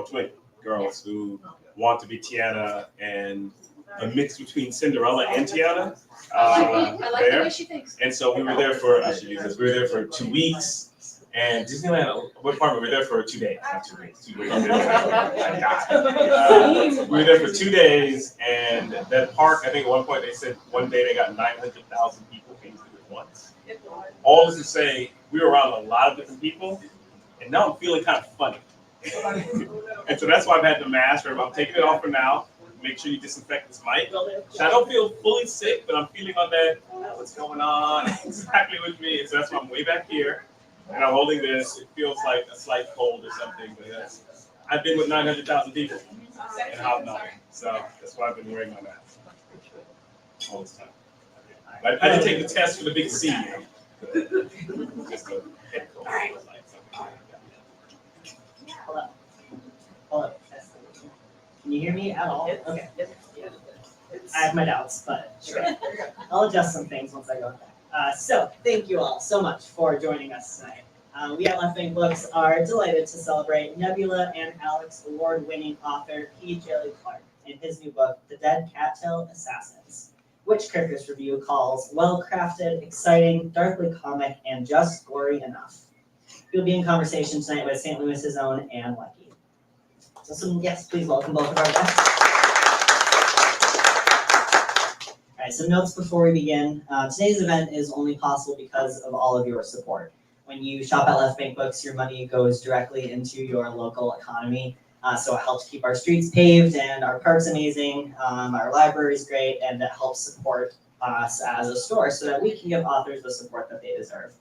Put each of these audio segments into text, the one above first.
twin girls who want to be Tiana and a mix between Cinderella and Tiana. I like the way she thinks. And so we were there for, I should use this, we were there for 2 weeks. And Disneyland, what part we were there for 2 days, not 2 weeks, 2 weeks. I died. We were there for 2 days, and that park, I think at one point they said one day they got 900,000 people came through at once. All this to say, we were around a lot of different people, and now I'm feeling kind of funny. And so that's why I've had the mask, or I'm taking it off for now. Make sure you disinfect this mic. So I don't feel fully sick, but I'm feeling on that, what's going on exactly with me. And so that's why I'm way back here. And I'm holding this. It feels like a slight cold or something, but I've been with 900,000 people and hobnobbing, so that's why I've been wearing my mask all this time. I didn't take the test for the big C, just a head cold. Hello. Hello. Can you hear me at all? Okay. I have my doubts, but sure. I'll adjust some things once I go back. So thank you all so much for joining us tonight. We at Left Bank Books are delighted to celebrate Nebula and Alex award-winning author Djèlí Clark in his new book, The Dead Cattail Assassins, which Kirkus Review calls well-crafted, exciting, darkly comic, and just gory enough. We'll be in conversation tonight with St. Louis's own Ann Leckie. So yes, please welcome both of our guests. All right, some notes before we begin. Today's event is only possible because of all of your support. When you shop at Left Bank Books, your money goes directly into your local economy. So it helps keep our streets paved and our parks amazing, our libraries great, and it helps support us as a store so that we can give authors the support that they deserve.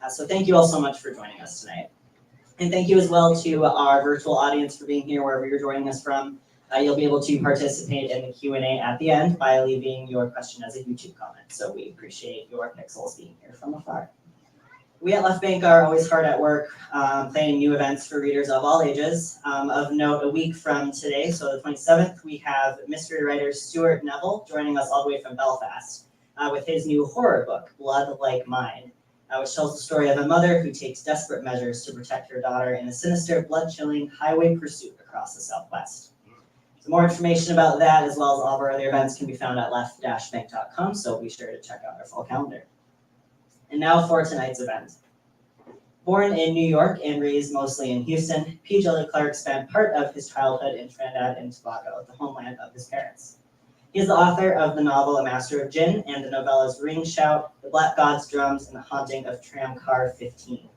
So thank you all so much for joining us tonight. And thank you as well to our virtual audience for being here wherever you're joining us from. You'll be able to participate in the Q&A at the end by leaving your question as a YouTube comment. So we appreciate your pixels being here from afar. We at Left Bank are always hard at work planning new events for readers of all ages. Of note, a week from today, so the 27th, we have mystery writer Stuart Neville joining us all the way from Belfast with his new horror book, Blood Like Mine, which tells the story of a mother who takes desperate measures to protect her daughter in a sinister, blood-chilling highway pursuit across the Southwest. So more information about that, as well as all of our other events, can be found at left-bank.com, so be sure to check out our full calendar. And now for tonight's event. Born in New York and raised mostly in Houston, Djèlí Clark spent part of his childhood in Trinidad and Tobago, the homeland of his parents. He is the author of the novel A Master of Djinn and the novellas Ring Shout, The Black God's Drums, and The Haunting of Tram Car 15.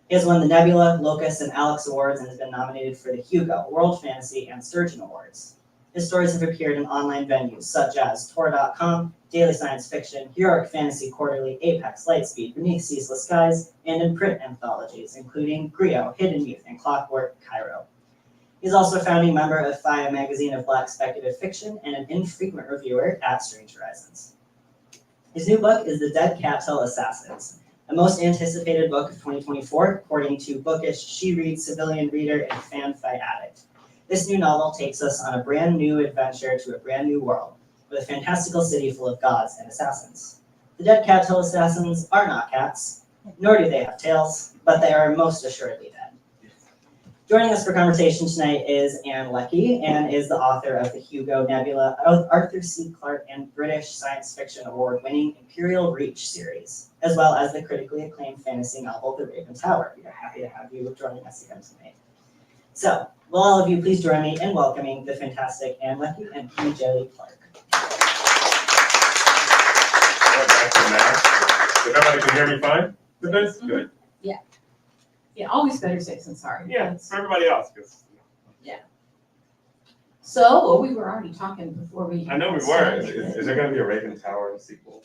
He has won the Nebula, Locus, and Alex Awards and has been nominated for the Hugo, World Fantasy, and Sturgeon Awards. His stories have appeared in online venues such as Tor.com, Daily Science Fiction, Heroic Fantasy Quarterly, Apex, Lightspeed, Beneath Ceaseless Skies, and in print anthologies, including Griots, Hidden Youth, and Clockwork Cairo. He's also a founding member of FIYAH magazine of Black Speculative Fiction and an infrequent reviewer at Strange Horizons. His new book is The Dead Cattail Assassins, the most anticipated book of 2024, according to Bookish, She Reads, Civilian Reader, and FanFiAddict. This new novel takes us on a brand new adventure to a brand new world, with a fantastical city full of gods and assassins. The Dead Cattail Assassins are not cats, nor do they have tails, but they are most assuredly dead. Joining us for conversation tonight is Ann Leckie. Ann is the author of the Hugo, Nebula, Arthur C. Clarke, and British Science Fiction Award-winning Imperial Reach series, as well as the critically acclaimed fantasy novel The Raven Tower. We are happy to have you joining us again tonight. So, will all of you please join me in welcoming the fantastic Ann Leckie and Djèlí Clark. If everybody can hear me fine? Good. Yeah, always better safe than sorry. Yeah, for everybody else. So we were already talking before we. I know we were. Is there going to be a Raven Tower sequel?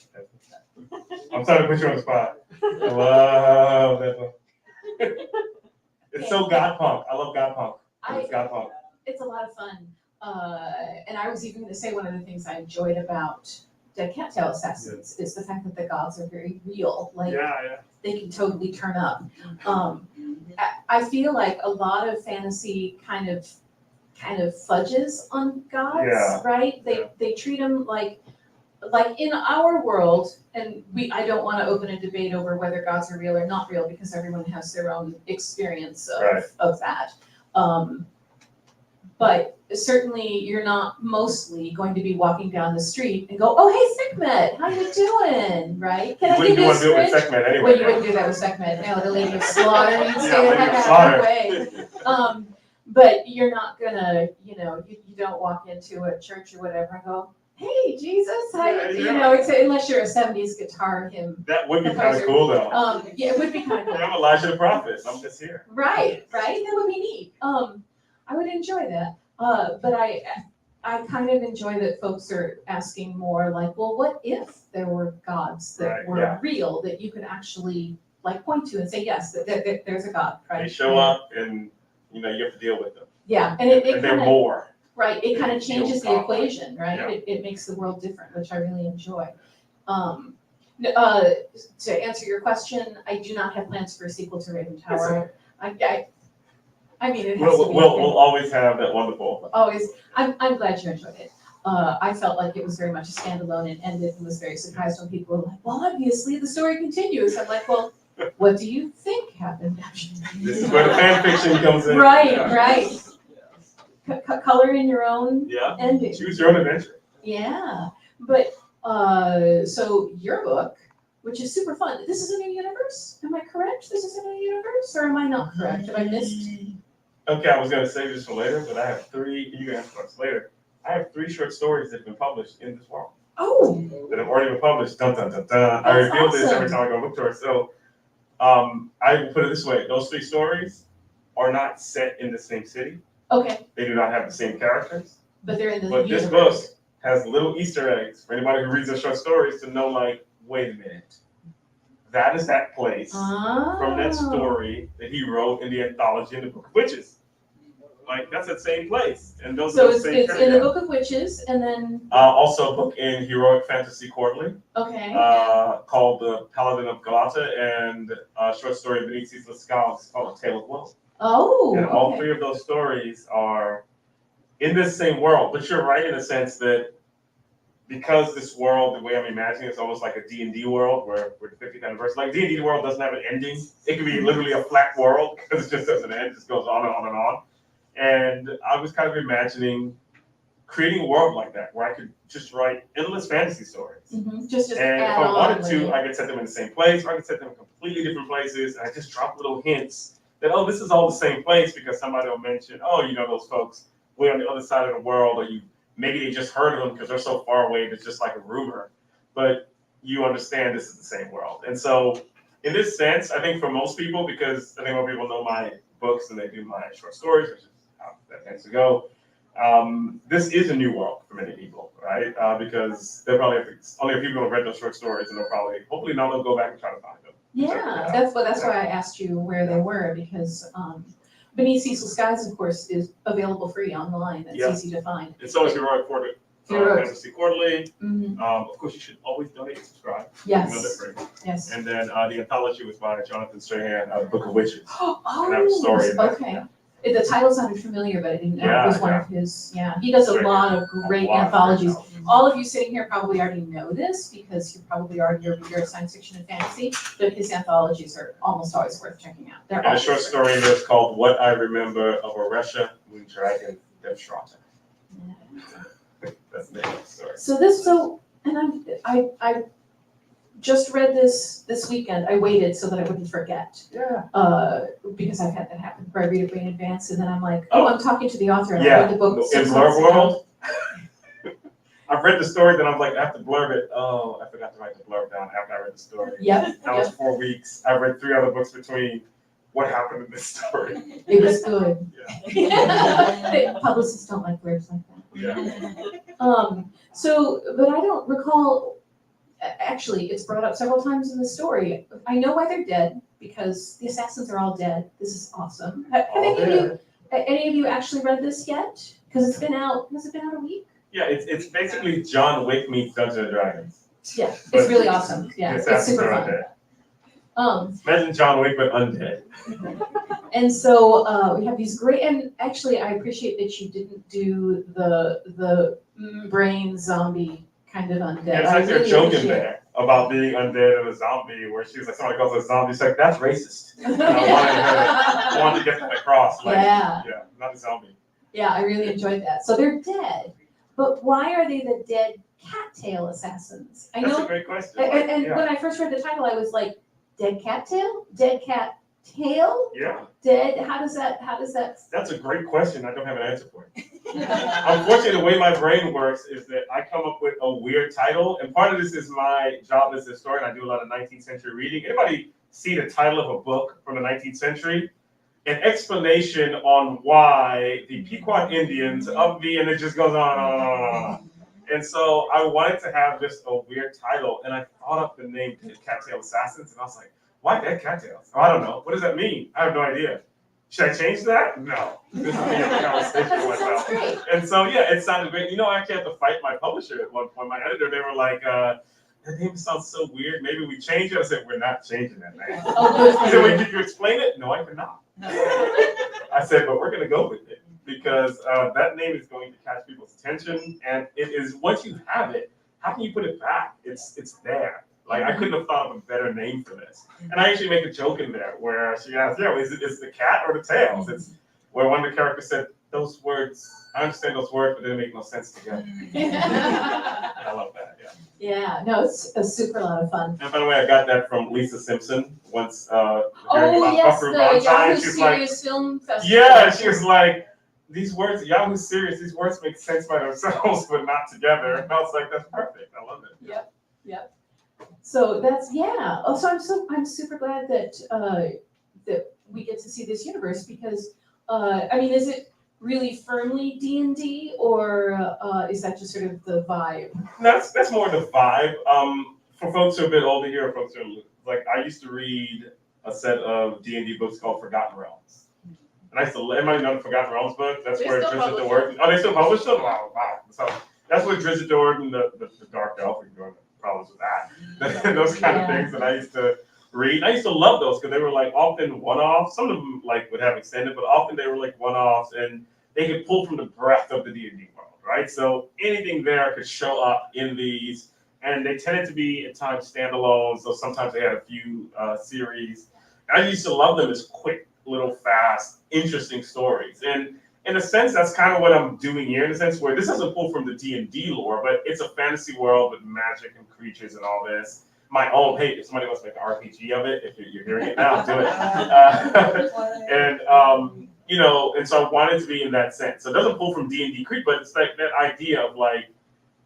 I'm sorry to put you on the spot. I love that one. It's so God punk. I love God punk. It's God punk. It's a lot of fun. And I was even going to say one of the things I enjoyed about Dead Cattail Assassins is the fact that the gods are very real. Like they can totally turn up. I feel like a lot of fantasy kind of fudges on gods, right? They treat them like in our world, and I don't want to open a debate over whether gods are real or not real because everyone has their own experience of that. But certainly you're not mostly going to be walking down the street and go, oh, hey, Sekhmet, how you doing, right? Can I give you a do it with script? Sekhmet anyway. Well, you wouldn't do that with Sekhmet, no, the Lady of Slaughter, you'd stay the Lady heck of out of Slaughter. her way. But you're not gonna, you don't walk into a church or whatever and go, hey, Jesus, how unless you're a 70s guitar hymn. That would be kind of cool though. Yeah, it would be kind of cool. I'm Elijah the prophet, I'm just here. Right, that would be neat. I would enjoy that. But I kind of enjoy that folks are asking more like, well, what if there were gods that were real that you could actually like point to and say, yes, that there's a god, right? They show up and you have to deal with them. Yeah, and they're kinda, more. right, it kind of changes the equation, right? Yeah. It makes the world different, which I really enjoy. To answer your question, I do not have plans for a sequel to Raven Tower. I mean, it has to be. We'll always have that wonderful. Always. I'm glad you enjoyed it. I felt like it was very much a standalone and ended, and was very surprised when people were like, well, obviously the story continues. I'm like, well, what do you think happened? This is where the fan fiction comes in. Right. Color in your own ending. Choose your own adventure. Yeah. But so your book, which is super fun. This is a new universe? Am I correct? This is a new universe? Or am I not correct? Have I missed? Okay, I was going to save this for later, but I have 3, you can ask us later. I have 3 short stories that have been published in this world. Oh. That have already been published. Dun, dun, dun, dun. I reveal this every time I go look to it. So I put it this way. Those 3 stories are not set in the same city. Okay. They do not have the same characters. But they're in the But universe. this book has little Easter eggs for anybody who reads the short stories to know, like, wait a minute. That is that place from that story that he wrote in the anthology in the Book of Witches. Like, that's that same place. And those are the same it's in the Book of Witches, and then also a book in Heroic Fantasy Quarterly called The Paladin of Galata, and a short story beneath Ceaseless Skies called A Tale of Woe. Oh, and all 3 of those stories are in this same world. But you're right in the sense that because this world, the way I'm imagining, it's almost like a D&D world where we're the 50th anniversary. Like D&D world doesn't have an ending. It could be literally a flat world because it just doesn't end. It just goes on and on and on. And I was kind of imagining creating a world like that where I could just write endless fantasy stories. Just and if I wanted to, I could set them in the same place, or I could set them in completely different places. And I just drop little hints that, oh, this is all the same place, because somebody will mention, oh, those folks way on the other side of the world, or maybe they just heard of them because they're so far away, it's just like a rumor. But you understand this is the same world. And so in this sense, I think for most people, because I think most people know my books and they do my short stories, which is how that tends to go, this is a new world for many people, right? Because they're probably only a few people have read those short stories, and they'll probably, hopefully now they'll go back and try to find them. Yeah, that's why I asked you where they were, because Beneath Ceaseless Skies, of course, is available free online. That's easy to find. It's always Heroic Fantasy Quarterly. Of course, you should always donate and subscribe. Yes. Yes. And then the anthology was by Jonathan Strahan, The Book of Witches. Oh, and story okay. The title sounded familiar, but I didn't know it was one of his. Yeah, he does a lot of great anthologies. All of you sitting here probably already know this because you're probably already a reader of science fiction and fantasy, but his anthologies are almost always worth checking out. And a short story is called What I Remember of Oresha Moondragon Devstrata. That's the name of the story. And I just read this weekend. I waited so that I wouldn't forget. Because I've had that happen where I read it way in advance and then I'm like, I'm talking to the author and I read the book. In Blurb World, I've read the story, then I'm like, I have to blurb it. Oh, I forgot to write the blurb down after I read the story. That was 4 weeks. I read 3 other books between what happened in this story. It was good. Publicists don't like blurbs like that. But I don't recall. Actually, it's brought up several times in the story. I know why they're dead, because the assassins are all dead. This is awesome. Have any of you actually read this yet? Because it's been out. Has it been out a week? Yeah, it's basically John Wick meets Dungeons and Dragons. Yeah, it's really awesome. Yeah, it's super fun. Imagine John Wick but undead. And so we have these great, and actually I appreciate that you didn't do the brain zombie kind of undead. Yeah, it's like they're joking there about being undead and a zombie, where she's like, somebody calls her a zombie, she's like, that's racist. And I wanted to get that across, like, not a zombie. Yeah, I really enjoyed that. So they're dead, but why are they the dead cattail assassins? I That's a know, great question. and Yeah. when I first read the title, I was like, dead cattail? Dead cat tail? Yeah, Dead, how does that? that's a great question. I don't have an answer for it. Unfortunately, the way my brain works is that I come up with a weird title, and part of this is my job as a historian. I do a lot of 19th century reading. Anybody see the title of a book from the 19th century? An explanation on why the Pequot Indians of the, and it just goes on and on and on and on. And so I wanted to have just a weird title, and I thought up the name Dead Cattail Assassins, and I was like, why dead cattails? Oh, I don't know. What does that mean? I have no idea. Should I change that? No. This is a conversation with myself. Great. And so, yeah, it sounded great. You know, I actually had to fight my publisher at one point. My editor, they were like, that name sounds so weird. Maybe we change it. I said, we're not changing that name. He said, wait, did you explain it? No, I cannot. I said, but we're going to go with it because that name is going to catch people's attention. And it is, once you have it, how can you put it back? It's there. Like, I couldn't have thought of a better name for this. And I actually make a joke in there where she asked, yeah, is it the cat or the tails? It's where one of the characters said, those words, I understand those words, but they make no sense together. I love that, yeah. Yeah, no, it's a super lot of fun. And by the way, I got that from Lisa Simpson once hearing Oh, about yes, Buckaroo the Banzai. Yahoo She was like, Serious Film Festival. yeah, she was like, these words, Yahoo Serious, these words make sense by themselves, but not together. And I was like, that's perfect. I love it. Yep. So that's, yeah. Oh, so I'm super glad that that we get to see this universe because I mean, is it really firmly D&D or is that just sort of the vibe? That's more the vibe. For folks who are a bit older here, or folks who are like, I used to read a set of D&D books called Forgotten Realms. And I used to, everybody know the Forgotten Realms book? That's where Drizzt Do'Urden, oh, they still publish them? Wow. So that's where Drizzt Do'Urden, the Dark Elf, we can go into problems with that. Those kind of things that I used to read. I used to love those because they were like often one-offs. Some of them like would have extended, but often they were like one-offs and they could pull from the breadth of the D&D world, right? So anything there could show up in these, and they tended to be at times standalone. So sometimes they had a few series. I used to love them as quick, little, fast, interesting stories. And in a sense, that's kind of what I'm doing here, in a sense where this doesn't pull from the D&D lore, but it's a fantasy world with magic and creatures and all this. My own, hey, if somebody wants to make an RPG of it, if you're hearing it now, do it. And you know, and so I wanted to be in that sense. So it doesn't pull from D&D Creek, but it's like that idea of like,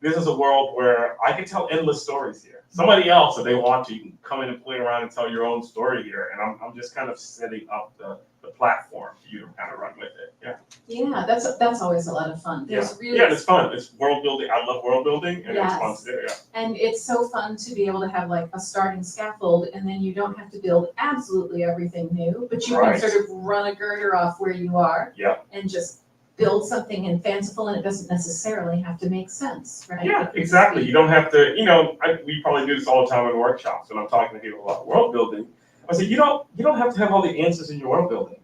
this is a world where I can tell endless stories here. Somebody else, if they want to, you can come in and play around and tell your own story here. And I'm just kind of setting up the platform for you to kind of run with it. Yeah. Yeah, that's always a lot of fun. There's really, yeah, it's fun. It's world building. I love world building, and it's fun to do. Yeah. And it's so fun to be able to have like a starting scaffold, and then you don't have to build absolutely everything new, but you can sort of run a girder off where you are, and just build something and fanciful, and it doesn't necessarily have to make sense, right? Yeah, exactly. You don't have to. You know, we probably do this all the time in workshops when I'm talking to people about world building. I say you don't have to have all the answers in your world building.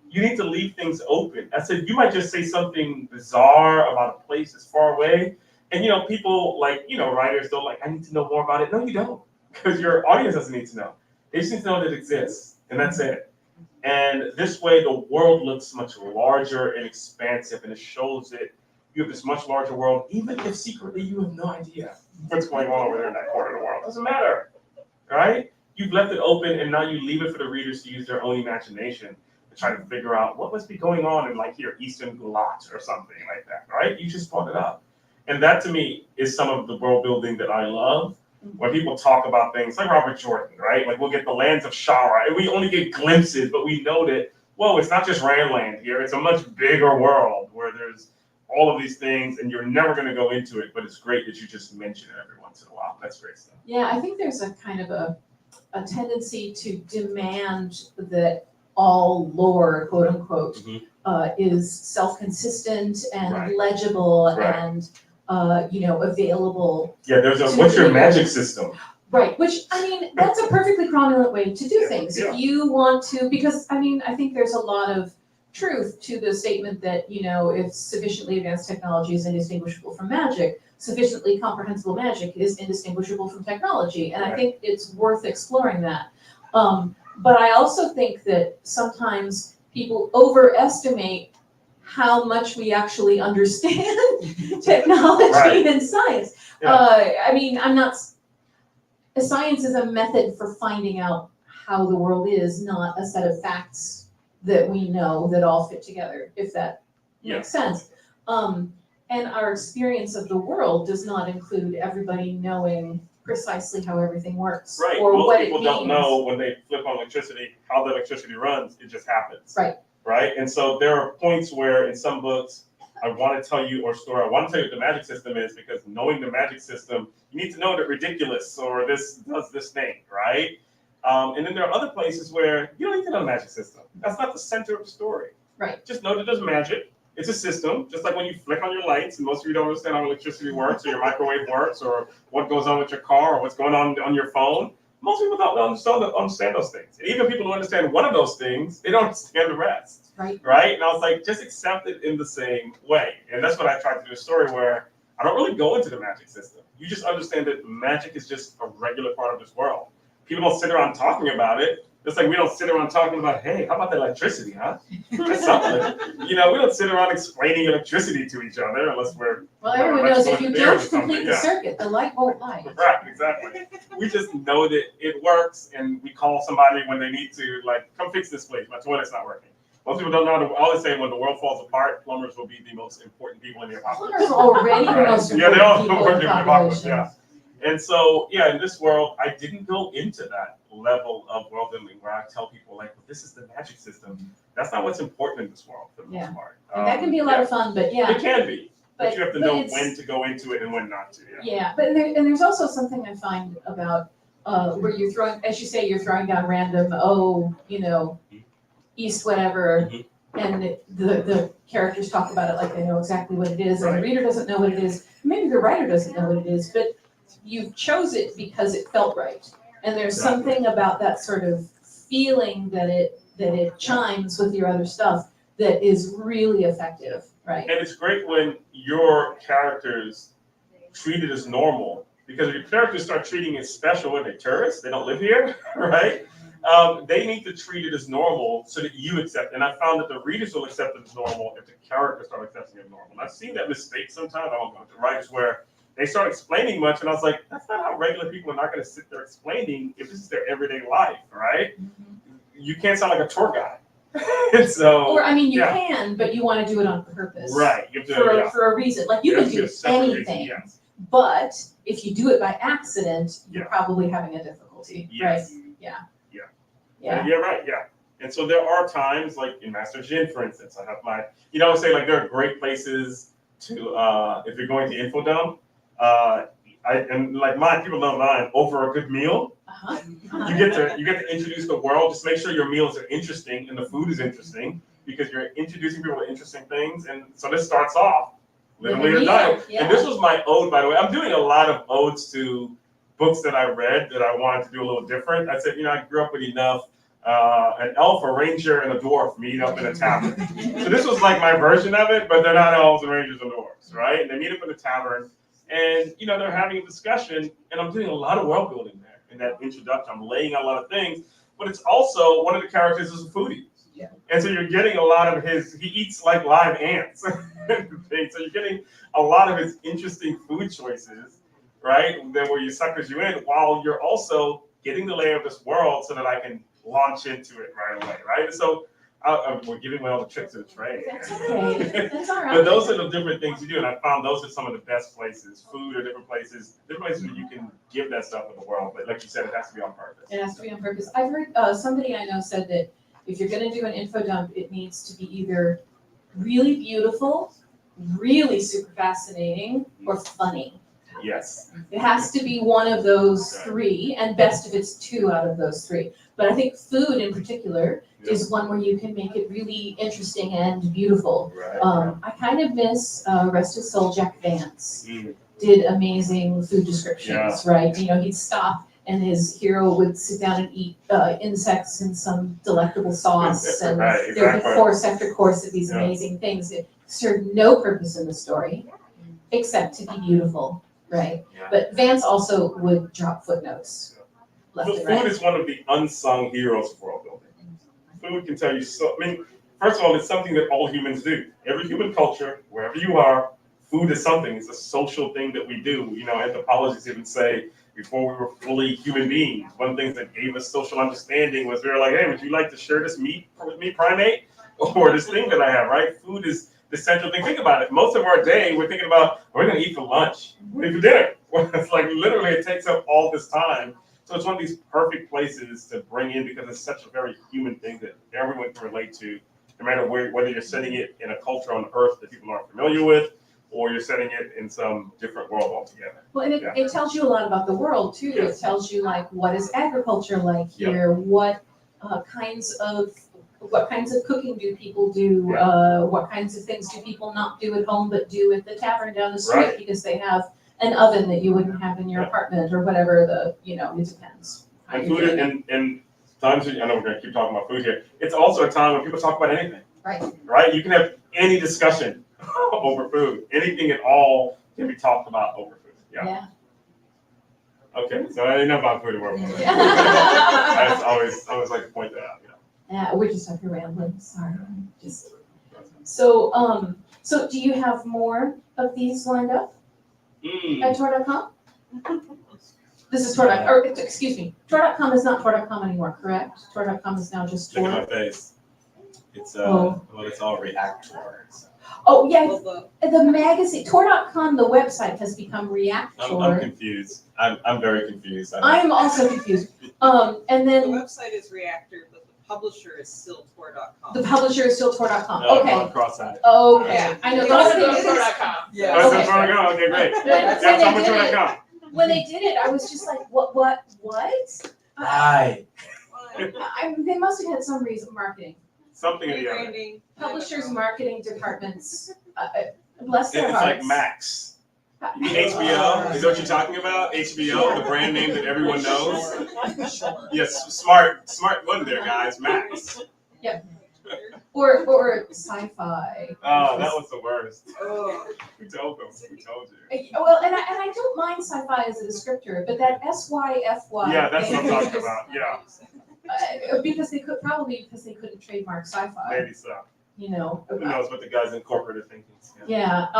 You need to leave things open. I said, you might just say something bizarre about a place that's far away. And, you know, people like, you know, writers don't like, I need to know more about it. No, you don't. Because your audience doesn't need to know. They just need to know that it exists. And that's it. And this way, the world looks much larger and expansive. And it shows that you have this much larger world, even if secretly you have no idea what's going on over there in that corner of the world. It doesn't matter. Right? You've left it open, and now you leave it for the readers to use their own imagination. Trying to figure out what must be going on in like here, Eastern Gulat or something like that, right? You just brought it up. And that to me is some of the world building that I love. When people talk about things like Robert Jordan, right? Like we'll get the lands of Shara, and we only get glimpses, but we know that, whoa, it's not just Randland here. It's a much bigger world where there's all of these things, and you're never going to go into it, but it's great that you just mention it every once in a while. That's great stuff. Yeah, I think there's a kind of a tendency to demand that all lore, quote unquote, is self-consistent and legible and you know, available. Yeah, there's a what's your magic system? Right, which I mean, that's a perfectly prominent way to do things. If you want to, because I mean, I think there's a lot of truth to the statement that, you know, if sufficiently advanced technology is indistinguishable from magic, sufficiently comprehensible magic is indistinguishable from technology. And I think it's worth exploring that. But I also think that sometimes people overestimate how much we actually understand technology and science. I mean, science is a method for finding out how the world is, not a set of facts that we know that all fit together, if that makes sense. And our experience of the world does not include everybody knowing precisely how everything works or Most what it people means. don't know when they flip on electricity how the electricity runs. It just happens. Right. And so there are points where in some books I want to tell you, or story, I want to tell you what the magic system is, because knowing the magic system, you need to know that ridiculous or this does this thing, right? And then there are other places where you don't need to know the magic system. That's not the center of the story. Right. Just know that there's magic. It's a system, just like when you flick on your lights, and most of you don't understand how electricity works, or your microwave works, or what goes on with your car, or what's going on your phone. Most people don't understand those things. And even people who understand one of those things, they don't understand the rest. Right? And I was like, just accept it in the same way. And that's what I tried to do a story where I don't really go into the magic system. You just understand that magic is just a regular part of this world. People don't sit around talking about it. Just like we don't sit around talking about, hey, how about the electricity, huh? That's something. We don't sit around explaining electricity to each other unless we're... Well, everyone knows if you don't complete the circuit, the light won't light. Right, exactly. We just know that it works, and we call somebody when they need to, like, come fix this place. My toilet's not working. Most people don't know. I always say when the world falls apart, plumbers will be the most important people in the apocalypse. Plumbers are already the most important they all people work in in the the apocalypse, population. And so, in this world, I didn't go into that level of world building where I tell people, like, well, this is the magic system. That's not what's important in this world for the most part. And that can be a lot of fun, but It can be. But you have to know when to go into it and when not to. But there's also something I find about where you're throwing, as you say, you're throwing down random, east whatever, and the characters talk about it like they know exactly what it is, and the reader doesn't know what it is. Maybe the writer doesn't know what it is, but you chose it because it felt right. And there's something about that sort of feeling that it chimes with your other stuff that is really effective, right? And it's great when your characters treat it as normal, because if your characters start treating it special when they're tourists, they don't live here, right? They need to treat it as normal so that you accept. And I found that the readers will accept it as normal if the characters start accepting it as normal. And I've seen that mistake sometimes. I don't know, the writers where they start explaining much, and I was like, that's not how regular people are not going to sit there explaining if this is their everyday life, right? You can't sound like a tour guide. So, you can, but you want to do it on purpose. Right. You have to, for a reason. Like, you can do anything, but if you do it by accident, you're probably having a difficulty, right? Yeah. And so there are times, like in Master of Djinn, for instance, I have my, I would say, like, there are great places to, if you're going to Infodump, people don't mind, over a good meal, you get to introduce the world. Just make sure your meals are interesting and the food is interesting, because you're introducing people to interesting things. And so this starts off literally a diet. And this was my ode, by the way. I'm doing a lot of odes to books that I read that I wanted to do a little different. I said, I grew up with enough. An elf, a ranger, and a dwarf meet up in a tavern. So this was like my version of it, but they're not elves and rangers and dwarves, right? And they meet up in a tavern, and they're having a discussion, and I'm doing a lot of world building there in that introduction. I'm laying out a lot of things, but it's also one of the characters is a foodie. Yeah. And so you're getting a lot of he eats like live ants. So you're getting a lot of his interesting food choices, right? Then where you suckers you in, while you're also getting the layer of this world so that I can launch into it right away, right? So we're giving away all the tricks of the trade. That's okay. That's all right. But those are the different things you do, and I found those are some of the best places. Food or different places where you can give that stuff to the world. But like you said, it has to be on purpose. It has to be on purpose. I've heard somebody I know said that if you're going to do an info dump, it needs to be either really beautiful, really super fascinating, or funny. Yes. It has to be one of those three, and best if it's two out of those three. But I think food in particular is one where you can make it really interesting and beautiful. Right. I kind of miss Rest His Soul Jack Vance. Did amazing food descriptions, right? He'd stop and his hero would sit down and eat insects in some delectable sauce, and there would be course after course of these amazing things. It served no purpose in the story except to be beautiful. Right, but Vance also would drop footnotes. Food is one of the unsung heroes of world building. Food can tell you so. I mean, first of all, it's something that all humans do. Every human culture, wherever you are, food is something. It's a social thing that we do. You know, anthropologists even say before we were fully human beings, one of the things that gave us social understanding was we were like, hey, would you like to share this meat with me, primate? Or this thing that I have, right? Food is the central thing. Think about it. Most of our day, we're thinking about, we're going to eat for lunch, we're going to eat for dinner. It's like literally it takes up all this time. So it's one of these perfect places to bring in because it's such a very human thing that everyone can relate to, no matter whether you're setting it in a culture on Earth that people aren't familiar with, or you're setting it in some different world altogether. Well, and it tells you a lot about the world too. Yes. It tells you like what is agriculture like here, what kinds of cooking do people do, what kinds of things do people not do at home but do at the tavern down the street because they have an oven that you wouldn't have in your apartment or whatever it depends. And food and times, I know we're going to keep talking about food here. It's also a time when people talk about anything. Right? You can have any discussion over food. Anything at all can be talked about over food. Yeah. Okay, so I didn't know about food at work. I always like to point that out. We're just up here rambling. Sorry. So do you have more of these lined up at Tor.com? This is Tor.com, or excuse me, Tor.com is not Tor.com anymore, correct? Tor.com is now just Tor. Look at my face. It's it's all Reactor. So. Oh yeah, the magazine Tor.com, the website has become Reactor. I'm confused. I'm very confused. I am also confused. And then the website is Reactor, but the publisher is still Tor.com. The publisher is still Tor.com. Okay. Cross-eyed. Okay. Yeah. I know. Tor.com. Yeah. Okay, great. Tor.com. When they did it, I was just like, what? Right. They must have had some reason marketing. Something in the other. Publishers' marketing departments, bless their hearts. It's like Max. HBO, is that what you're talking about? HBO, the brand name that everyone knows. Yes, smart one there, guys. Max. Yep. Or sci-fi. Oh, that was the worst. Who told them? Who told you? Well, and I don't mind sci-fi as a descriptor, but that SYFY. Yeah, that's what I'm talking about. Yeah. Because they couldn't trademark sci-fi. Maybe so. Who knows what the guys in corporate are thinking. Yeah.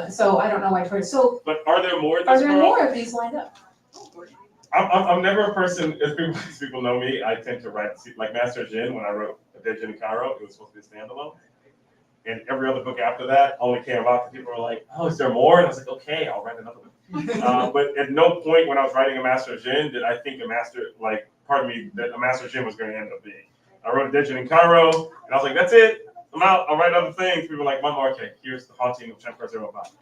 So I don't know why Tor. So. But are there more? Are there more of these lined up? I'm never a person. As people know me, I tend to write like Master of Djinn. When I wrote Djèlí Clark, it was supposed to be a standalone. And every other book after that only came out because people were like, "Oh, is there more?" And I was like, "Okay, I'll write another one." But at no point when I was writing A Master of Djinn did I think that A Master of Djinn was going to end up being. I wrote Djèlí Clark, and I was like, "That's it. I'm out. I'll write other things." People were like, "One more. Okay, here's the Haunting of Tram Car 05."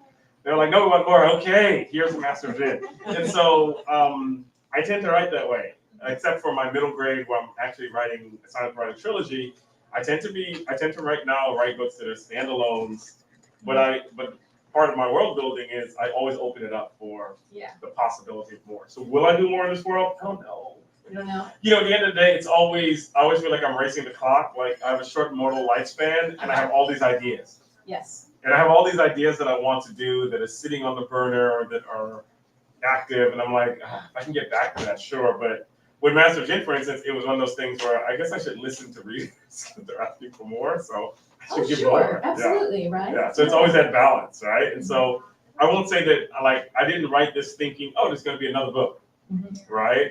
They're like, "No, we want more." Okay, here's The Master of Djinn. And so I tend to write that way, except for my middle grade where I'm actually signing up to write a trilogy. I tend to write books that are standalones, but part of my world building is I always open it up for the possibility of more. So will I do more in this world? I don't know. You don't know? At the end of the day, I always feel like I'm racing the clock. Like I have a short mortal lifespan and I have all these ideas. Yes. And I have all these ideas that I want to do that are sitting on the burner or that are active. And I'm like, if I can get back to that, sure. But with Master of Djinn, for instance, it was one of those things where I guess I should listen to readers because they're asking for more. So I should give more. Absolutely, right? Yeah. So it's always that balance, right? And so I won't say that I didn't write this thinking, oh, there's going to be another book. Mm-hmm. Right?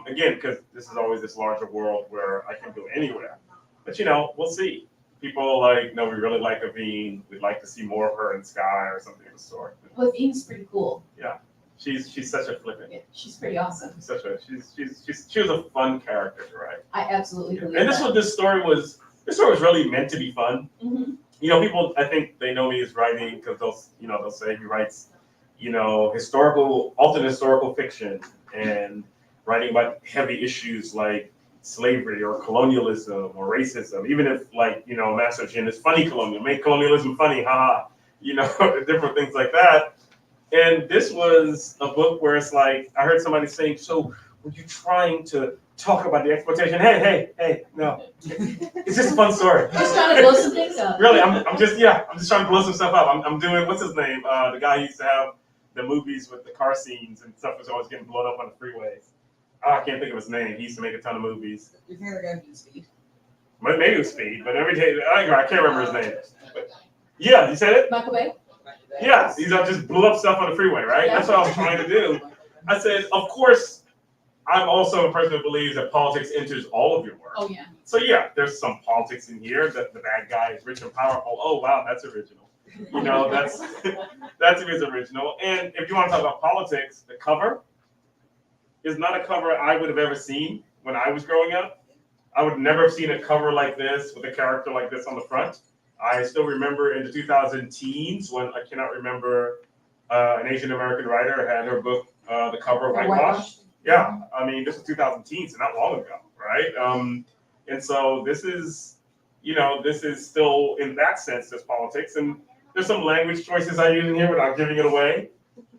Again, because this is always this larger world where I can go anywhere. But we'll see. People we really like Aveen. We'd like to see more of her in Sky or something of the sort. Well, Aveen's pretty cool. Yeah, she's such a flippant. Yeah, she's pretty awesome. She was a fun character to write. I absolutely believe and that. This story was really meant to be fun. Mm-hmm. People, I think they know me as writing because they'll say he writes, alternate historical fiction and writing about heavy issues like slavery or colonialism or racism, even if Master of Djinn is funny make colonialism funny, haha, different things like that. And this was a book where it's like, I heard somebody saying, so were you trying to talk about the exploitation? Hey, no. It's just a fun story. Just trying to blow some things up. Really, I'm just trying to blow some stuff up. I'm doing, what's his name? The guy who used to have the movies with the car scenes and stuff was always getting blown up on the freeways. I can't think of his name. He used to make a ton of movies. You're thinking of Speed. maybe it was Speed, but every day, I can't remember his name. But, yeah, you said it? Michael Bay? Yeah, he's just blew up stuff on the freeway, right? That's what I was trying to do. I said, of course, I'm also a person who believes that politics enters all of your work. Oh, yeah. So yeah, there's some politics in here that the bad guy is rich and powerful. Oh wow, that's original. You know, that's original. And if you want to talk about politics, the cover is not a cover I would have ever seen when I was growing up. I would never have seen a cover like this with a character like this on the front. I still remember in the 2000 teens when I cannot remember an Asian American writer had her book, the cover whitewashed. Yeah, I mean, this was 2010, so not long ago, right? And so this is, this is still, in that sense, there's politics. And there's some language choices I use in here without giving it away,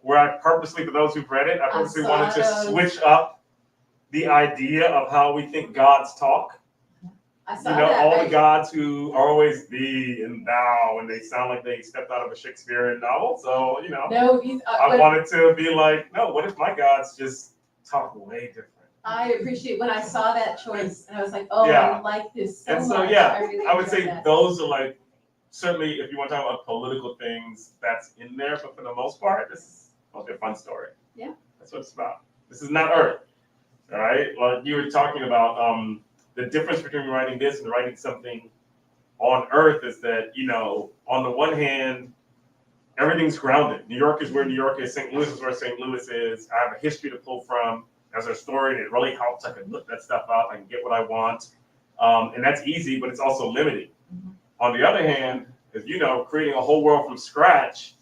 where I purposely, for those who've read it, I purposely wanted to switch up the idea of how we think gods talk. I saw that. All the gods who are always thee and thou, and they sound like they stepped out of a Shakespearean novel. So, No, I wanted to be like, no, what if my gods just talk way different? I appreciate when I saw that choice, and I was like, oh, Yeah. I like this so And so, much. yeah, really I would enjoyed say that. those are like, certainly if you want to talk about political things, that's in there. But for the most part, this is mostly a fun story. Yeah. That's what it's about. This is not Earth, all right? Like you were talking about, the difference between writing this and writing something on Earth is that, on the one hand, everything's grounded. New York is where New York is. St. Louis is where St. Louis is. I have a history to pull from. As a story, and it really helps. I can look that stuff up. I can get what I want. And that's easy, but it's also limiting. Mm-hmm. On the other hand, as you know, creating a whole world from scratch,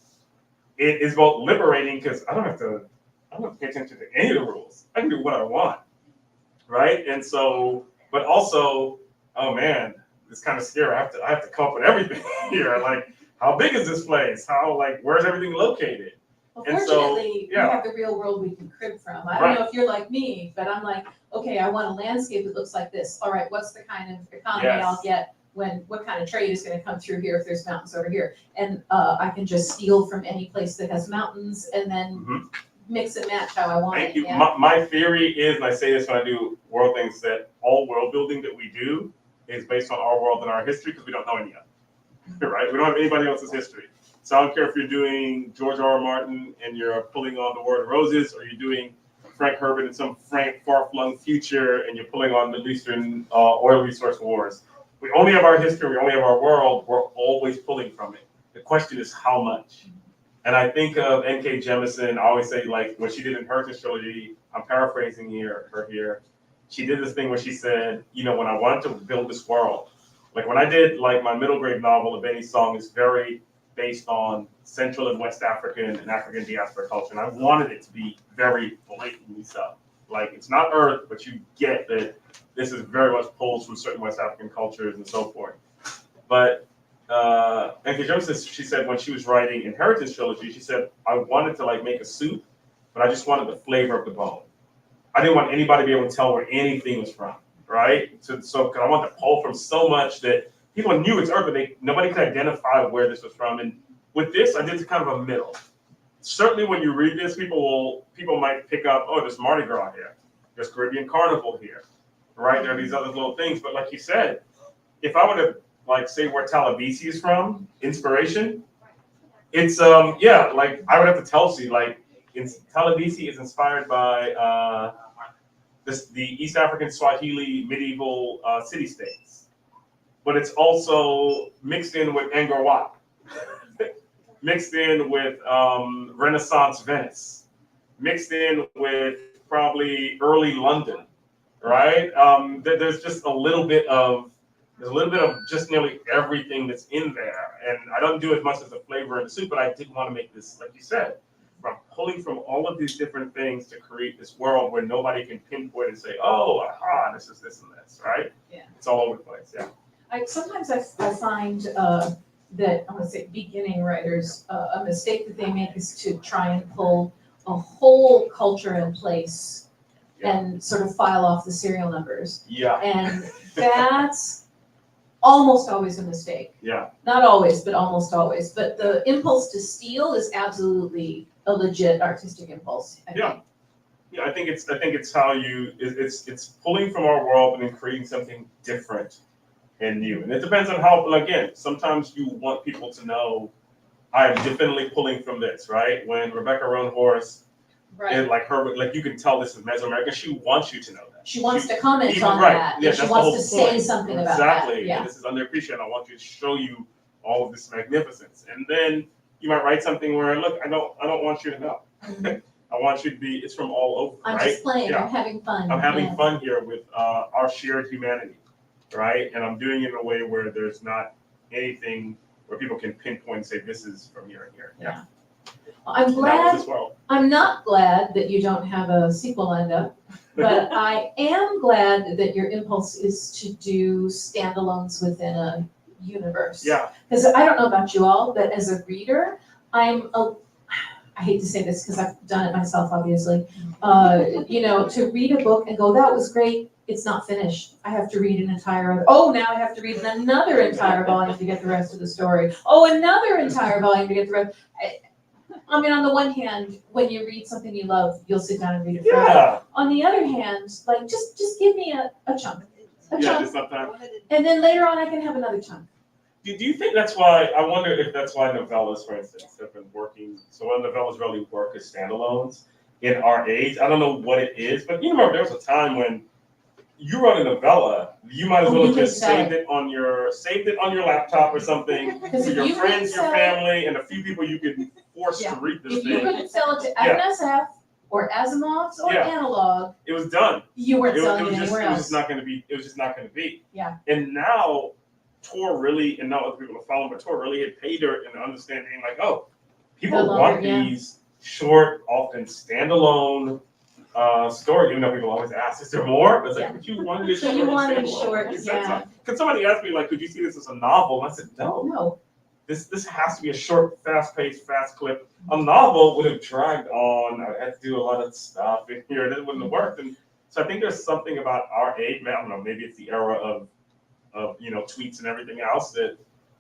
it is both liberating because I don't have to pay attention to any of the rules. I can do what I want, right? And so, but also, oh man, it's kind of scary. I have to come up with everything here. Like, how big is this place? Where's everything located? Well, And fortunately, so, yeah. we have the real world we can crib from. I don't know if you're like me, but I'm like, okay, I want a landscape that looks like this. All right, what's the kind of economy I'll get what kind of trade is going to come through here if there's mountains over here? And I can just steal from any place that has mountains and then mix and match how I want Thank it. you. Yeah? My theory is, and I say this when I do world things, that all world building that we do is based on our world and our history because we don't know any of it, right? We don't have anybody else's history. So I don't care if you're doing George R. R. Martin and you're pulling on The War of the Roses, or you're doing Frank Herbert in some far-flung future and you're pulling on Middle Eastern oil resource wars. We only have our history, we only have our world, we're always pulling from it. The question is how much? And I think of N.K. Jemisin, I always say, like, what she did in Heritage Trilogy, I'm paraphrasing her here, she did this thing where she said, when I wanted to build this world, like when I did like my middle grade novel, A Benny Song is very based on Central and West African and African diaspora culture. And I wanted it to be very blatantly so. Like, it's not Earth, but you get that this is very much pulled from certain West African cultures and so forth. But N.K. Jemisin, she said when she was writing Inheritance Trilogy, she said, I wanted to make a soup, but I just wanted the flavor of the bone. I didn't want anybody to be able to tell where anything was from, right? So cause I wanted to pull from so much that people knew it's Earth, but nobody could identify where this was from. And with this, I did kind of a middle. Certainly when you read this, people might pick up, oh, there's Mardi Gras here. There's Caribbean Carnival here, right? There are these other little things. But like you said, if I were to say where Talabisi is from, inspiration, it's, I would have to tell you, Talabisi is inspired by the East African Swahili medieval city-states. But it's also mixed in with Angkor Wat, mixed in with Renaissance Venice, mixed in with probably early London, right? There's just a little bit of just nearly everything that's in there. And I don't do as much as the flavor in the soup, but I did want to make this, like you said, from pulling from all of these different things to create this world where nobody can pinpoint and say, oh, aha, this is this and this, right? Yeah. It's all over the place, yeah. Sometimes I find that, I'm going to say beginning writers, a mistake that they make is to try and pull a whole culture in place and sort of file off the serial numbers. Yeah. And that's almost always a mistake. Yeah. Not always, but almost always. But the impulse to steal is absolutely a legit artistic impulse, I think. Yeah, I think it's how it's pulling from our world and then creating something different. and new. And it depends on how, again, sometimes you want people to know I'm definitely pulling from this, right? When Rebecca Roanhorse, and like her, like you can tell this is Mesoamerican, she wants you to know that. She wants to comment Even- on right, that. yeah, and she that's the wants whole to say point. something about Exactly. that. Yeah. And this is underappreciated. I want you to show you all of this magnificence. And then you might write something where, look, I don't want you to know. I want you to be, it's from all over, I'm right? just playing. Yeah. I'm having fun. I'm having yeah. fun here with our shared humanity, right? And I'm doing it in a way where there's not anything where people can pinpoint and say, this is from here and here. Yeah. I'm And that was glad. this world. I'm not glad that you don't have a sequel lined up, but I am glad that your impulse is to do standalones within a universe. Yeah. Because I don't know about you all, but as a reader, I hate to say this because I've done it myself, obviously. To read a book and go, that was great. It's not finished. I have to read an entire. Oh, now I have to read another entire volume to get the rest of the story. Oh, another entire volume to get the rest. I mean, on the one hand, when you read something you love, you'll sit down and read it forever. Yeah. On the other hand, like just give me a chunk, Yeah, chunk, just sometimes. and then later on I can have another chunk. Do you think that's why, I wonder if that's why novellas, for instance, have been working, so when novellas really work as standalones in our age, I don't know what it is, but you remember there was a time when you wrote a novella, you might as well have just saved it on your laptop or something, Because for if your you friends, couldn't your sell it, family, and a few people you could force Yeah. to read this if you thing. couldn't sell it to Yeah. NSF or Asimov's or Yeah. Analog, It was done. you weren't It was selling it just anywhere it was else. just not gonna be, it was just not gonna be. Yeah. And now Tor really, and now other people are following, but Tor really had paid her in understanding like, oh, people No longer, want yeah. these short, often standalone stories, even though people always ask, is there more? It's like, Yeah. but you wanted it So short. you wanted it standalone. short, You said yeah. so. Could somebody ask me, like, could you see this as a novel? And I said, no. No. This has to be a short, fast-paced, fast clip. A novel would have dragged on. I had to do a lot of stuff in here. It wouldn't have worked. And so I think there's something about our age. I don't know. Maybe it's the era of tweets and everything else that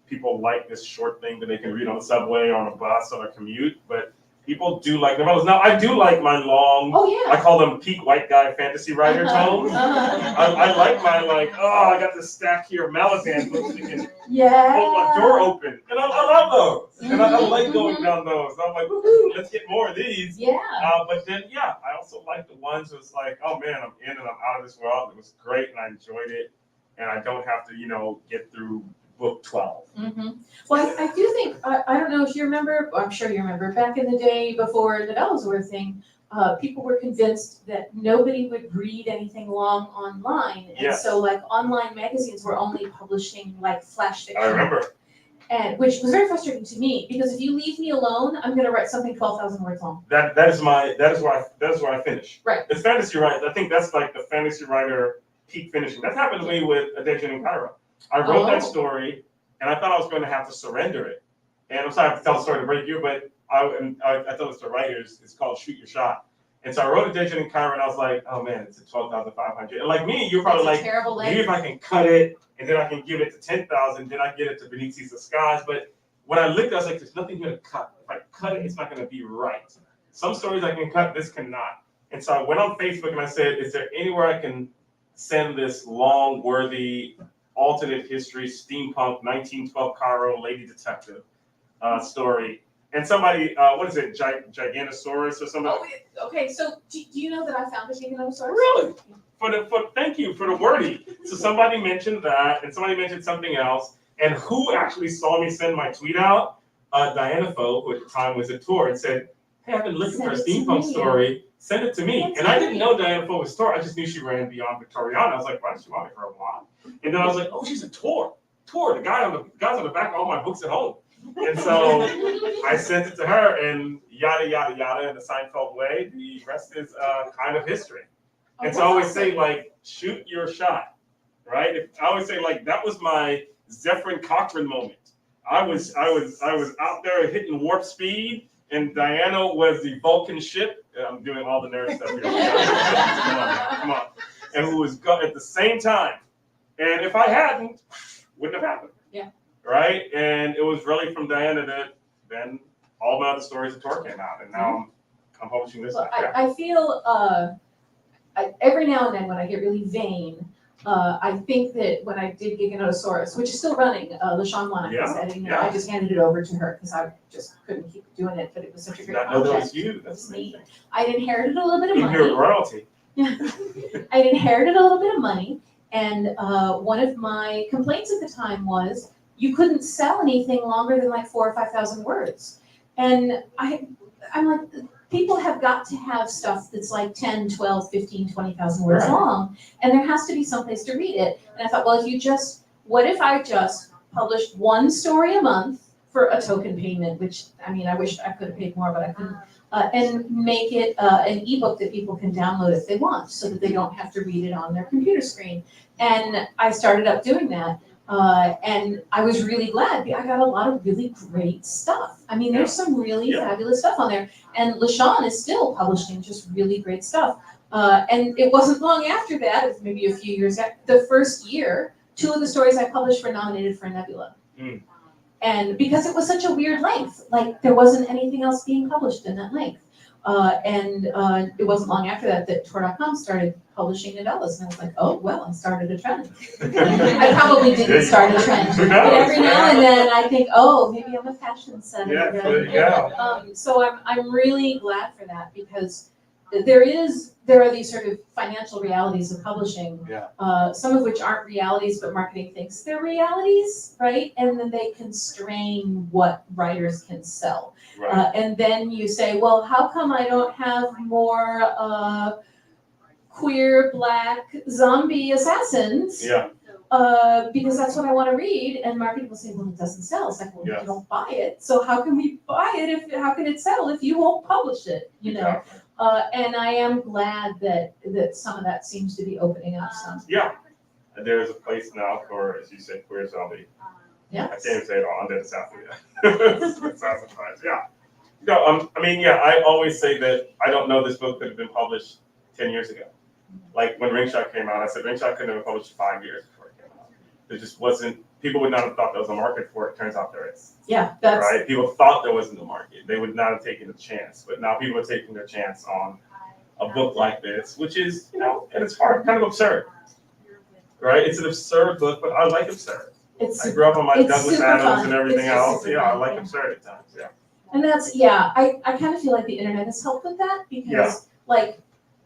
people like this short thing that they can read on the subway, on a bus, on a commute. But people do like novellas. Now I do like my long. Oh yeah. I call them peak white guy fantasy writer tomes. I like my I got this stack here of Malavan books that can Yeah. hold my door open. And I love those. And I like going down those. I'm like, woohoo, let's get more of these. Yeah. But then, yeah, I also like the ones that's like, oh man, I'm in and I'm out of this world. It was great and I enjoyed it. And I don't have to, get through book 12. Mm-hmm. Well, I do think, I don't know if you remember, I'm sure you remember, back in the day before novellas were a thing, people were convinced that nobody would read anything long online. And Yes. so like online magazines were only publishing like flash fiction. I remember. And which was very frustrating to me because if you leave me alone, I'm gonna write something 12,000 words long. That is where I finish. Right. It's fantasy writing. I think that's like the fantasy writer peak finishing. That happened to me with Djèlí Clark. I wrote that story, and I thought I was going to have to surrender it. And I'm sorry I have to tell the story to break you, but I tell this to writers. It's called Shoot Your Shot. And so I wrote Djèlí Clark, and I was like, oh man, it's at 12,500. And like me, you're probably That's a like, terrible maybe length. if I can cut it, and then I can give it to 10,000, then I get it to Beneath Ceaseless Skies. But when I looked, I was like, there's nothing here to cut. If I cut it, it's not going to be right. Some stories I can cut, this cannot. And so I went on Facebook and I said, is there anywhere I can send this long, worthy, alternate history, steampunk, 1912 Cairo lady detective story? And somebody, what is it, Giganosaurus or something? Oh, okay, so do you know that I found a Giganosaurus? Really? Thank you for the wordy. So somebody mentioned that, and somebody mentioned something else. And who actually saw me send my tweet out? Diana Foe, who at the time was at Tor, and said, hey, I've been looking for a steampunk story. Send it to me. That's and I didn't great. know Diana Foe was Tor. I just knew she ran beyond Victoriana. I was like, why does she want me for a while? And then I was like, oh, she's a Tor. Tor, the guy's on the back of all my books at home. And so I sent it to her, and yada, yada, yada, in the Seinfeld way. The rest is kind of history. And so I always say, like, shoot your shot, right? I always say, like, that was my Zephyrin Cochrane moment. I was out there hitting warp speed, and Diana was the Vulcan ship. I'm doing all the nerd stuff here. Come on. And who was at the same time. And if I hadn't, wouldn't have happened. Yeah. Right? And it was really from Diana that then all my other stories of Tor came out, and now I'm publishing this. Well, Yeah. I feel every now and then when I get really vain, I think that when I did Giganotosaurus, which is still running, LaShawn Monica is editing it. I just handed it over to her because I just couldn't keep doing it, but it was such a great Not know that project. was you. That's neat. amazing. I'd inherited a little bit of In money. your royalty. I'd inherited a little bit of money, and one of my complaints at the time was you couldn't sell anything longer than like 4,000 or 5,000 words. And I'm like, people have got to have stuff that's like 10, 12, 15, 20,000 words Right. long, and there has to be some place to read it. And I thought, well, what if I just published one story a month for a token payment, which, I mean, I wish I could have paid more, but I couldn't, and make it an ebook that people can download if they want, so that they don't have to read it on their computer screen. And I started up doing that. And I was really glad. I got a lot of really great stuff. I mean, there's some really fabulous stuff on there. And LaShawn is still publishing just really great stuff. And it wasn't long after that, it was maybe a few years after, the first year, 2 of the stories I published were nominated for a Nebula. And because it was such a weird length, like there wasn't anything else being published in that length. And it wasn't long after that Tor.com started publishing novellas, and I was like, oh, well, I started a trend. I probably didn't start a trend, but every now and then I think, oh, maybe I'm a fashion setter. So I'm really glad for that, because there are these sort of financial realities of publishing, some of which aren't realities, but marketing thinks they're realities, right? And then they constrain what writers can sell. Right. And then you say, well, how come I don't have more queer, black, zombie assassins? Yeah. Because that's what I want to read, and marketing will say, well, it doesn't sell. It's like, well, you don't buy it, so how can we buy it how can it sell if you won't publish it, you know? Exactly. And I am glad that some of that seems to be opening up some. Yeah. And there's a place now for, as you said, queer zombie. Yeah. I can't even say it all. Undead Assassins. Yeah. No, I mean, I always say that I don't know this book could have been published 10 years ago. Like when Ringshot came out, I said Ringshot couldn't have been published 5 years before it came out. There just wasn't, people would not have thought there was a market for it. Turns out there is. Yeah, that's right. People thought there wasn't a market. They would not have taken a chance. But now people are taking their chance on a book like this, which is, and it's hard, kind of absurd. Right? It's an absurd book, but I like absurd. I grew up on my Douglas Adams and everything else. Yeah, I like absurd at times. Yeah. And that's, I kind of feel like the internet has helped with that, because like,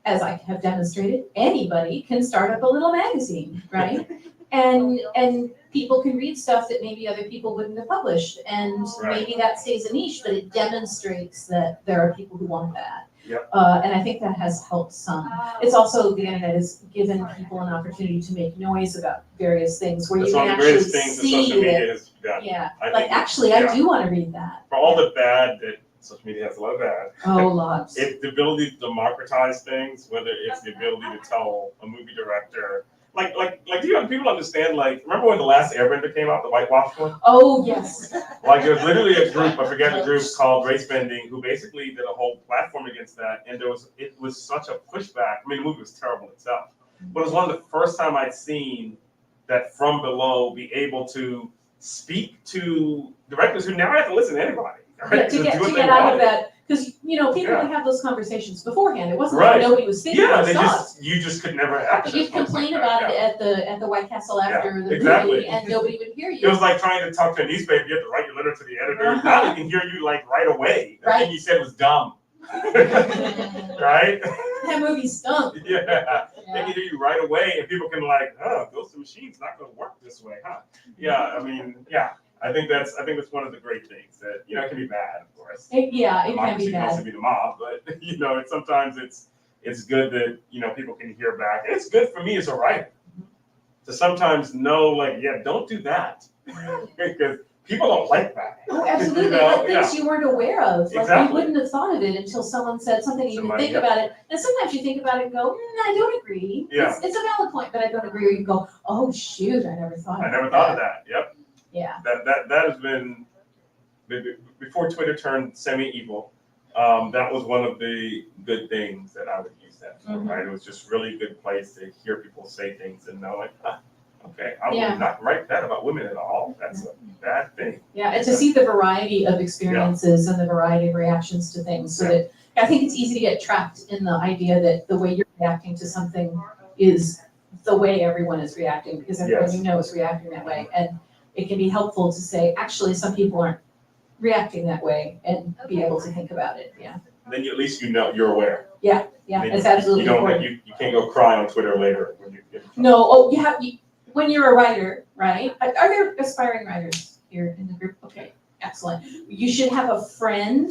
as I have demonstrated, anybody can start up a little magazine, right? and people can read stuff that maybe other people wouldn't have published, and maybe that stays a niche, but it demonstrates that there are people who want that. Yep. And I think that has helped some. It's also, the internet has given people an opportunity to make noise about various things, where That's you one can of the greatest actually things that see social media that, has done. I like think actually I do want to read that. For all the bad that social media has, a lot of bad. Oh, lots. It's the ability to democratize things, whether it's the ability to tell a movie director, like do you people understand, like, remember when The Last Airbender came out, the whitewash one? Oh, yes. Like, there's literally a group, I forget the group, called Race Bending, who basically did a whole platform against that, and it was such a pushback. I mean, the movie was terrible itself, but it was one of the first time I'd seen that From Below be able to speak to directors who never had to listen to anybody. Right? To get out of that, because people would have those conversations beforehand. It wasn't like nobody was thinking about you just could never access. You'd complain about it at the White Castle after the movie, and nobody would hear you. It was like trying to talk to a newspaper. You have to write your letter to the editor. Now they can hear you like right away. The thing you said was dumb. Right? That movie stunk. Yeah. They can hear you right away, and people can Ghost of Machine's not going to work this way, huh? Yeah. I mean, I think that's one of the great things that it can be bad, of course. It can be Democracy can also bad. be the mob, but sometimes it's good that people can hear back. And it's good for me as a writer to sometimes know, don't do that, because people don't like that. Oh, absolutely. Things you weren't aware of. Like, Exactly. you wouldn't have thought of it until someone said something. You can think about it, and sometimes you think about it and go, I don't agree. Yeah. It's a valid point, but I don't agree. Or you go, oh shoot, I never thought of that. Yep. Yeah. That has been, before Twitter turned semi-evil, that was one of the good things that I would use that for, right? It was just really a good place to hear people say things and know, okay, I would not write that about women at all. That's a bad thing. Yeah, and to see the variety of experiences and the variety of reactions to things, so that I think it's easy to get trapped in the idea that the way you're reacting to something is the way everyone is reacting, because everyone Yes. you know is reacting that way. And it can be helpful to say, actually, some people aren't reacting that way, and be able to think about it, yeah. Then you, at least you know, you're aware. Yeah, Then it's absolutely you don't, important. you can't go cry on Twitter later when you get in trouble. No, oh, when you're a writer, right? Are there aspiring writers here in the group? Okay, excellent. You should have a friend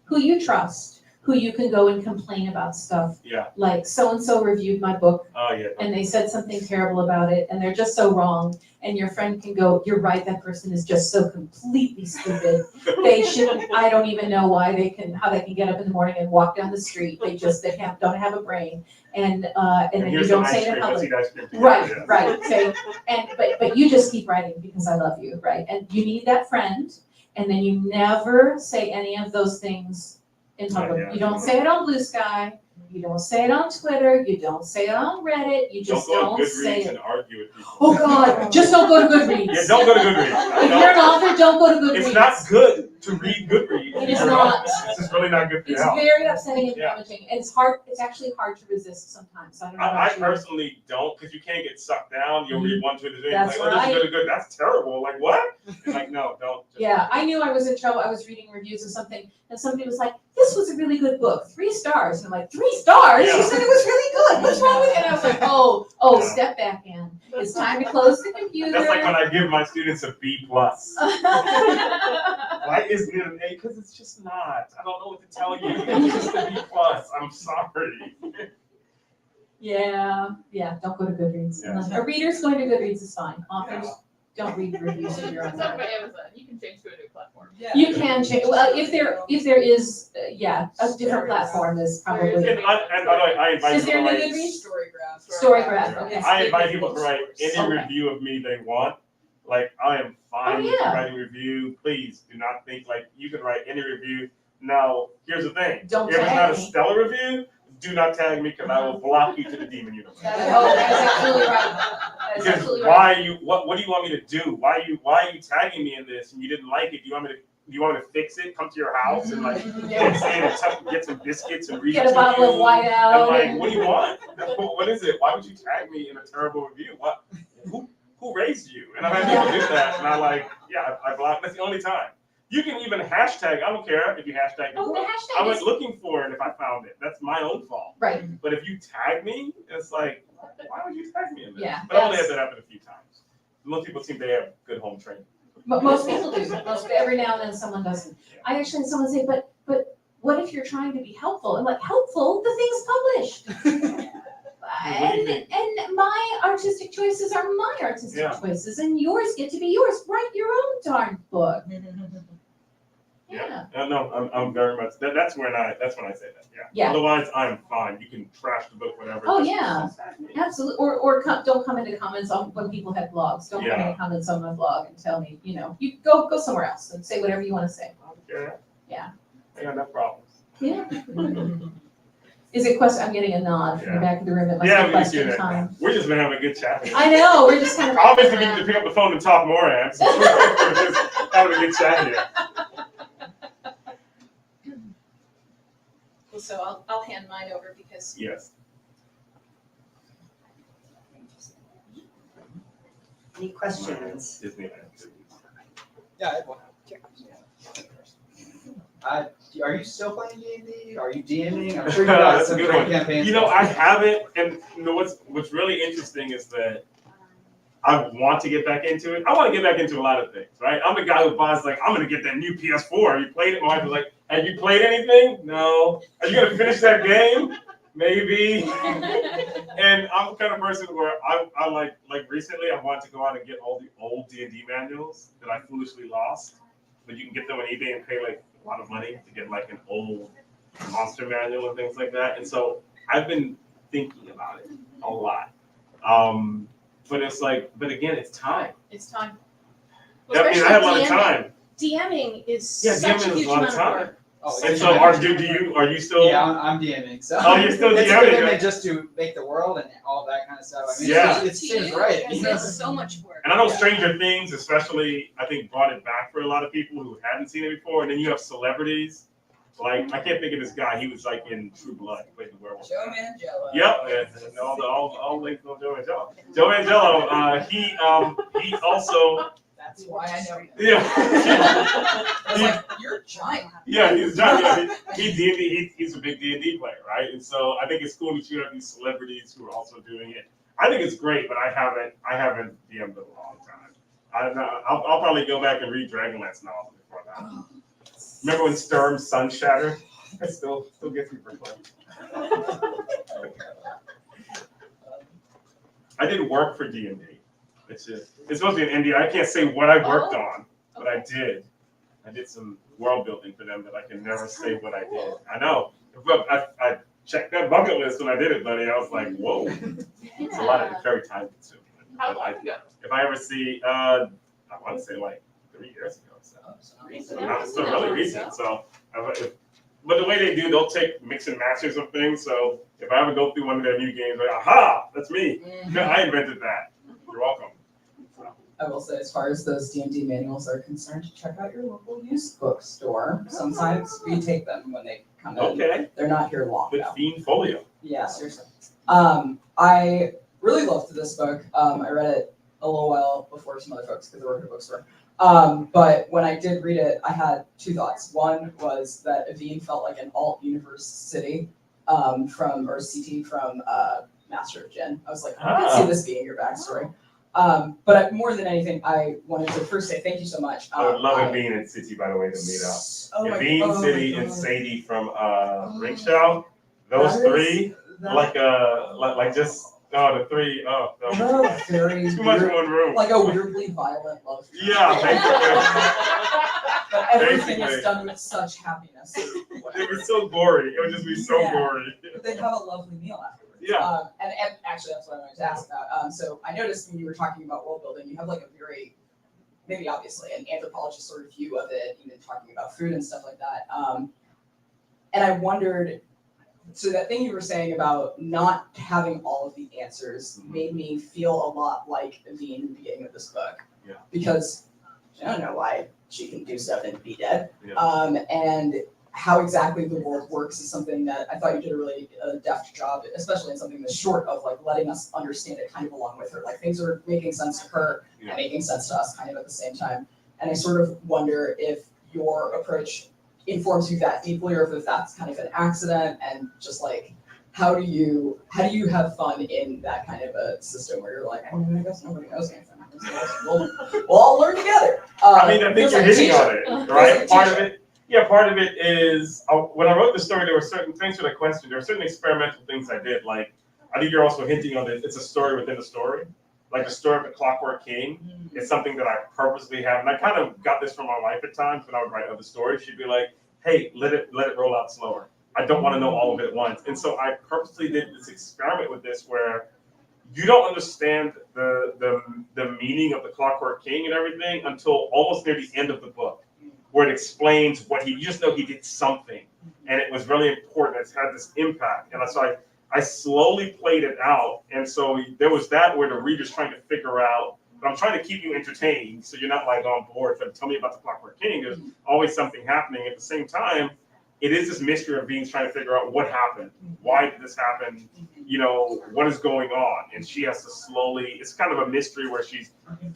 who you trust, who you can go and complain about stuff. Yeah. Like, so-and-so reviewed my book, Oh, yeah. and they said something terrible about it, and they're just so wrong, and your friend can go, you're right, that person is just so completely stupid. They shouldn't, I don't even know how they can get up in the morning and walk down the street, they don't have a brain, and then you here's don't some say ice it in cream. Let's public. eat ice cream together. Right, Yeah. right, say, but you just keep writing because I love you, right? And you need that friend, and then you never say any of those things in public. Yeah. You don't say it on Blue Sky, you don't say it on Twitter, you don't say it on Reddit, you just Don't go don't to say Goodreads it. and argue with people. Oh God, just don't go to Goodreads. Yeah, don't go to Goodreads. If you're an author, don't go to Goodreads. It's not good to read Goodreads. It is You're an not. author. It's just really not good for your It's health. very upsetting and Yeah. damaging, and it's hard, it's actually hard to resist sometimes, I don't know I about you. personally don't, because you can't get sucked down. You'll read one Twitter thing, That's like, oh, this right. is good. That's terrible. Like, what? It's like, no, don't. Just- Yeah, I knew I was in trouble, I was reading reviews of something, and somebody was like, this was a really good book, 3 stars, and I'm like, 3 stars? Yeah. You said it was really good, what's wrong with it? And I was like, oh, Yeah. step back, Ann, it's time to close the computer. That's like when I give my students a B+. Why isn't it an A? Because it's just not. I don't know what to tell you. It's just a B+. I'm sorry. Yeah, don't go to Goodreads. Yeah. A reader's going to Goodreads is fine, authors don't read reviews of your own It's on work. by Amazon. You can change to a new platform. You can change, well, if there is, a different platform is And probably. I invite Is people there to a write. new Goodreads? Storygraph. Storygraph, okay. I invite people to write any Okay. review of me they want. Like, I am fine with yeah. writing review. Please do not think like you can write any review. Now, here's the thing. Don't If it's tag not a me. stellar review, do not tag me because I will block you to the demon universe. Oh, that is absolutely right. That is Because absolutely why right. are you? What do you want me to do? Why are you tagging me in this and you didn't like it? Do you want me to fix it? Come to your house and like fix it and get some biscuits and read it Get a to bottle you? of white And out. like, what do you want? What is it? Why would you tag me in a terrible review? What? Who raised you? And I've had people do that, and I I block. That's the only time. You can even hashtag. I don't care if you hashtag. Oh, the I hashtag went is, looking for it if I found it. That's my own fault. right, But if you tag me, it's like, why would you tag me in this? Yeah, But I only had that's- that happen a few times. Most people seem they have good home training. most people do, every now and then someone doesn't. I actually had someone say, but what if you're trying to be helpful? I'm like, helpful? The thing's published. What do you think? And my artistic choices are my artistic Yeah. choices, and yours get to be yours. Write your own darn book. Yeah. No, I'm very much. That's when I say that. Yeah. Yeah. Otherwise, I'm fine. You can trash the book, whatever. Oh, Just yeah. tag me. Absolutely. Don't come into comments on when people have blogs. Don't come Yeah. into comments on my blog and tell me, you go somewhere else and say whatever you want to say. Yeah. Yeah. I got enough problems. Yeah. Is it question? I'm getting a nod from the back of the room. It must Yeah, be we can see question that. time. We're just been having a good chat. I know. We're just kind of. Obviously, we need to pick up the phone and talk more, Ann. So we're just having a good chat here. So I'll hand mine over because. Yes. Any questions? Disneyland. Yeah, I have one. Are you still playing D&D? Are you DMing? I'm sure you got That's a some good great one. campaigns. You know, I haven't, and what's really interesting is that I want to get back into it. I want to get back into a lot of things, right? I'm the guy who buys like, I'm gonna get that new PS4. Have you played it? My wife was like, have you played anything? No. Are you gonna finish that game? Maybe. And I'm the kind of person where I like recently I wanted to go out and get all the old D&D manuals that I foolishly lost, but you can get them on eBay and pay like a lot of money to get like an old monster manual and things like that. And so I've been thinking about it a lot. But it's like, but again, it's time. It's time. I mean, I have a lot of time. DMing is Yeah, such DMing a is huge a lot of amount of time. work. Oh, And it's so amazing. are you still? Yeah, I'm DMing. So Oh, you're still it's a DMing, commitment right? just to make the world and all that kind of stuff. I mean, Yeah. it seems right. You know? It's so much work. And I know Yeah. Stranger Things, especially, I think brought it back for a lot of people who hadn't seen it before. And then you have celebrities Like, I can't think of this guy. He was like in True Blood. He played the werewolf. Joe Manganiello. Yep, and all links on Joe Manganiello. Joe Manganiello, he also, That's why I know him. yeah. I was like, you're giant. Yeah, he's giant. He's a big D&D player, right? And so I think it's cool that you have these celebrities who are also doing it. I think it's great, but I haven't DM'd in a long time. I don't know. I'll probably go back and read Dragonlance novels before that. Remember when Sturm's sun shattered? It still gets me for fun. I did work for D&D. It's supposed to be an ND. I can't say what I worked on, but I did. I did some world building for them that I can never say what I did. I know. I checked that bucket list when I did it, buddy. I was like, whoa. It's a lot of, it's very time consuming. How long ago? If I ever see, I want to say like 3 years ago. So. It's still really recent. So, but the way they do, they'll take mix and matches of things. So if I ever go through one of their new games, like, aha, that's me. I invented that. You're welcome. I will say, as far as those D&D manuals are concerned, check out your local used bookstore. Sometimes we take them when they come in. Okay. They're not here long With now. Fiend Folio. Yeah, seriously. I really loved this book. I read it a little while before some other folks because I work at a bookstore. But when I did read it, I had two thoughts. One was that Aveen felt like an alt-universe city from Master of Djinn. I was like, I can see this being your backstory. But more than anything, I wanted to first say thank you so much. I would love Aveen and City, by the way, to meet up. Aveen, City, and Sadie from Ringshaw. Those three, like just. Oh, the three. Oh, no. Very too much in one room. Like a weirdly violent love story. Yeah, basically. But everything is done with such happiness. It would be so gory. It would just be so gory. But they'd have a lovely meal afterwards. Yeah. And actually, that's what I wanted to ask about. So I noticed when you were talking about world building, you have like a very, maybe obviously, an anthropologist sort of view of it, even talking about food and stuff like that. And I wondered, so that thing you were saying about not having all of the answers made me feel a lot like Aveen in the beginning of this book. Yeah. Because I don't know why she can do stuff and be dead. Yeah. And how exactly the world works is something that I thought you did a really deft job, especially in something that's short of like letting us understand it kind of along with her. Like things are making sense to her and making sense to us kind of at the same time. And I sort of wonder if your approach informs you that deeply, or if that's kind of an accident, and just like how do you have fun in that kind of a system where you're like, I guess nobody knows anything. We'll all learn together. I mean, I think you're hitting on it, right? Part of it is when I wrote the story, there were certain things that I questioned. There were certain experimental things I did. Like I think you're also hinting on it. It's a story within a story. Like the story of the Clockwork King is something that I purposely have, and I kind of got this from my wife at times when I would write other stories. She'd be like, "Hey, let it roll out slower. I don't want to know all of it at once." And so I purposely did this experiment with this, where you don't understand the meaning of the Clockwork King and everything until almost near the end of the book, where it explains what you just know he did something, and it was really important. It's had this impact, and so I slowly played it out, and so there was that where the reader's trying to figure out, but I'm trying to keep you entertained, so you're not like on board. So tell me about the Clockwork King. There's always something happening. At the same time, it is this mystery of being trying to figure out what happened, why did this happen, you know, what is going on, and she has to slowly. It's kind of a mystery where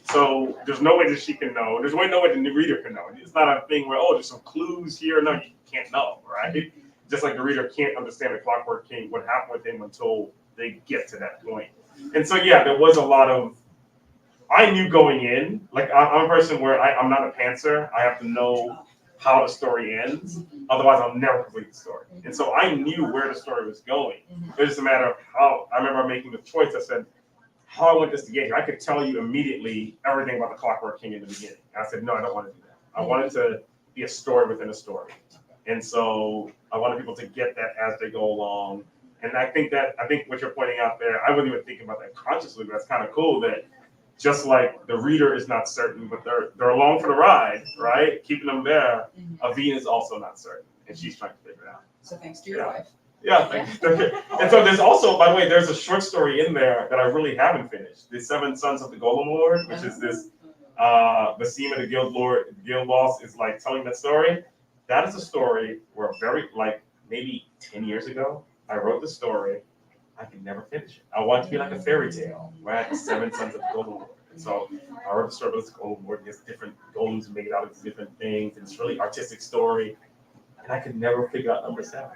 so there's no way that she can know. There's no way the reader can know. It's not a thing where there's some clues here. No, you can't know, right? Just like the reader can't understand the Clockwork King, what happened with him until they get to that point. And so, yeah, there was a lot of, I knew going in, like I'm a person where I'm not a pantser. I have to know how the story ends. Otherwise, I'll never complete the story. And so I knew where the story was going. It was just a matter of how, I remember making the choice. I said, how I want this to get here. I could tell you immediately everything about the Clockwork King in the beginning. And I said, no, I don't want to do that. I want it to be a story within a story. And so I wanted people to get that as they go along. And I think what you're pointing out there, I wasn't even thinking about that consciously, but that's kind of cool that just like the reader is not certain, but they're along for the ride, right? Keeping them there. Aveen is also not certain, and she's trying to figure it out. So thanks to your wife. Yeah, thank you. And so there's also, by the way, there's a short story in there that I really haven't finished. The Seven Sons of the Golem Lord, which is this Basima, the guild boss, is like telling that story. that is a story where maybe 10 years ago, I wrote the story. I could never finish it. I want it to be like a fairy tale, right? The Seven Sons of the Golden Lord. And so I wrote the story about this Golden Lord. He has different golems made out of different things. And it's a really artistic story. And I could never figure out number 7.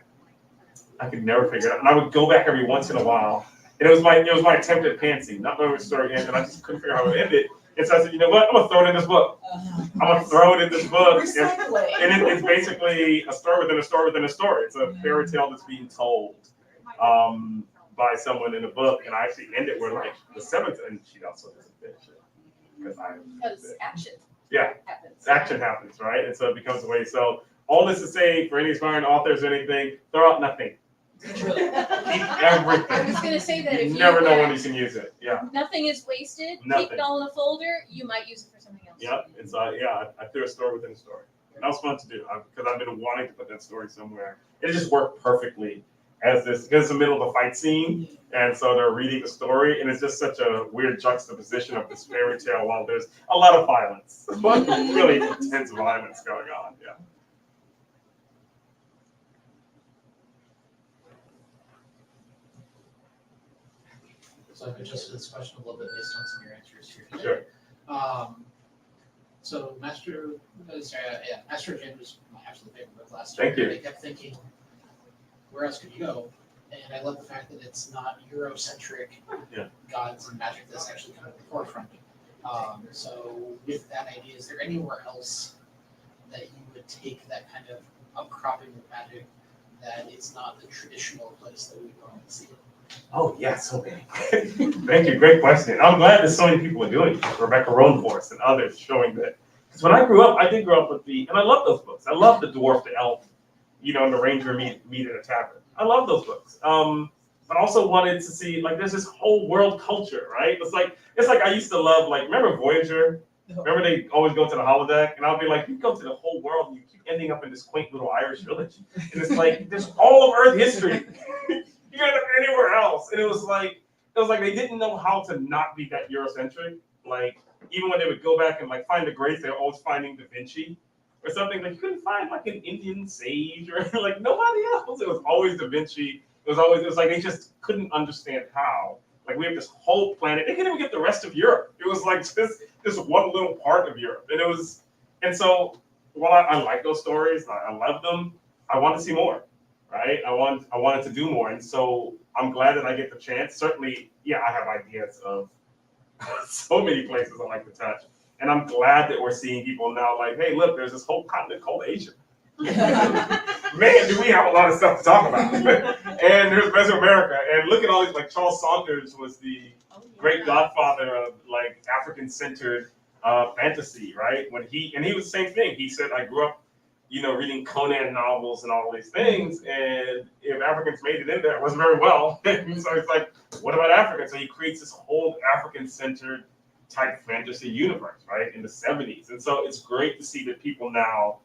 I could never figure it out. And I would go back every once in a while. And it was my attempt at pantsing, not knowing where the story ended. And I just couldn't figure out how it ended. And so I said, you know what? I'm going to throw it in this book. I'm going to throw it in this book. And it's basically a story within a story within a story. It's a fairy tale that's being told by someone in a book. And I actually end it where like the 7th, and she also doesn't finish it. Because action Yeah, happens. action happens, right? And so it becomes a way. So all this to say, for any aspiring authors or anything, throw out nothing. Keep everything. I was gonna say that if You never know when you you can use it. Yeah. nothing is wasted, keep Nothing. it all in a folder, you might use it for something else. Yep. And so I threw a story within a story. And that was fun to do because I've been wanting to put that story somewhere. It just worked perfectly as this because it's the middle of a fight scene, and so they're reading the story, and it's just such a weird juxtaposition of this fairy tale while there's a lot of violence, really intense violence going on. Yeah. So I've adjusted this question a little bit based on some of your answers here today. Sure. So Master of Djinn was my absolute favorite book last Thank year. you. I kept thinking, where else could you go? And I love the fact that it's not Eurocentric gods and magic that's actually kind of the forefront. So with that idea, is there anywhere else that you would take that kind of upcropping of magic that it's not the traditional place that we normally see it? Oh, yes, okay. Thank you, great question. I'm glad that so many people are doing it. Rebecca Roanforth and others showing that. Because when I grew up, I did grow up with and I love those books. I love the dwarf, the elf, and the ranger meet in a tavern. I love those books. But also wanted to see, there's this whole world culture, right? It's like I used to love, remember Voyager? Remember they always go to the holodeck? And I'll be like, you go to the whole world and you keep ending up in this quaint little Irish village. And it's like, there's all of Earth history. You can't look anywhere else. And it was like they didn't know how to not be that Eurocentric. Even when they would go back and find the greats, they were always finding Da Vinci or something. You couldn't find an Indian sage or nobody else. It was always Da Vinci. It was like they just couldn't understand how. We have this whole planet. They couldn't even get the rest of Europe. It was this one little part of Europe. And so while I like those stories, I love them, I want to see more. Right? I wanted to do more. And so I'm glad that I get the chance. Certainly, I have ideas of so many places I like to touch. And I'm glad that we're seeing people now hey, look, there's this whole continent called Asia. Man, do we have a lot of stuff to talk about. And there's Mesoamerica. And look at all these, Charles Saunders was the great godfather of African-centered fantasy, right? He was the same thing. He said, I grew up reading Conan novels and all these things, and if Africans made it in there, it wasn't very well. So it's what about Africans? So he creates this whole African-centered type fantasy universe, right, in the 70s. And so it's great to see that people now,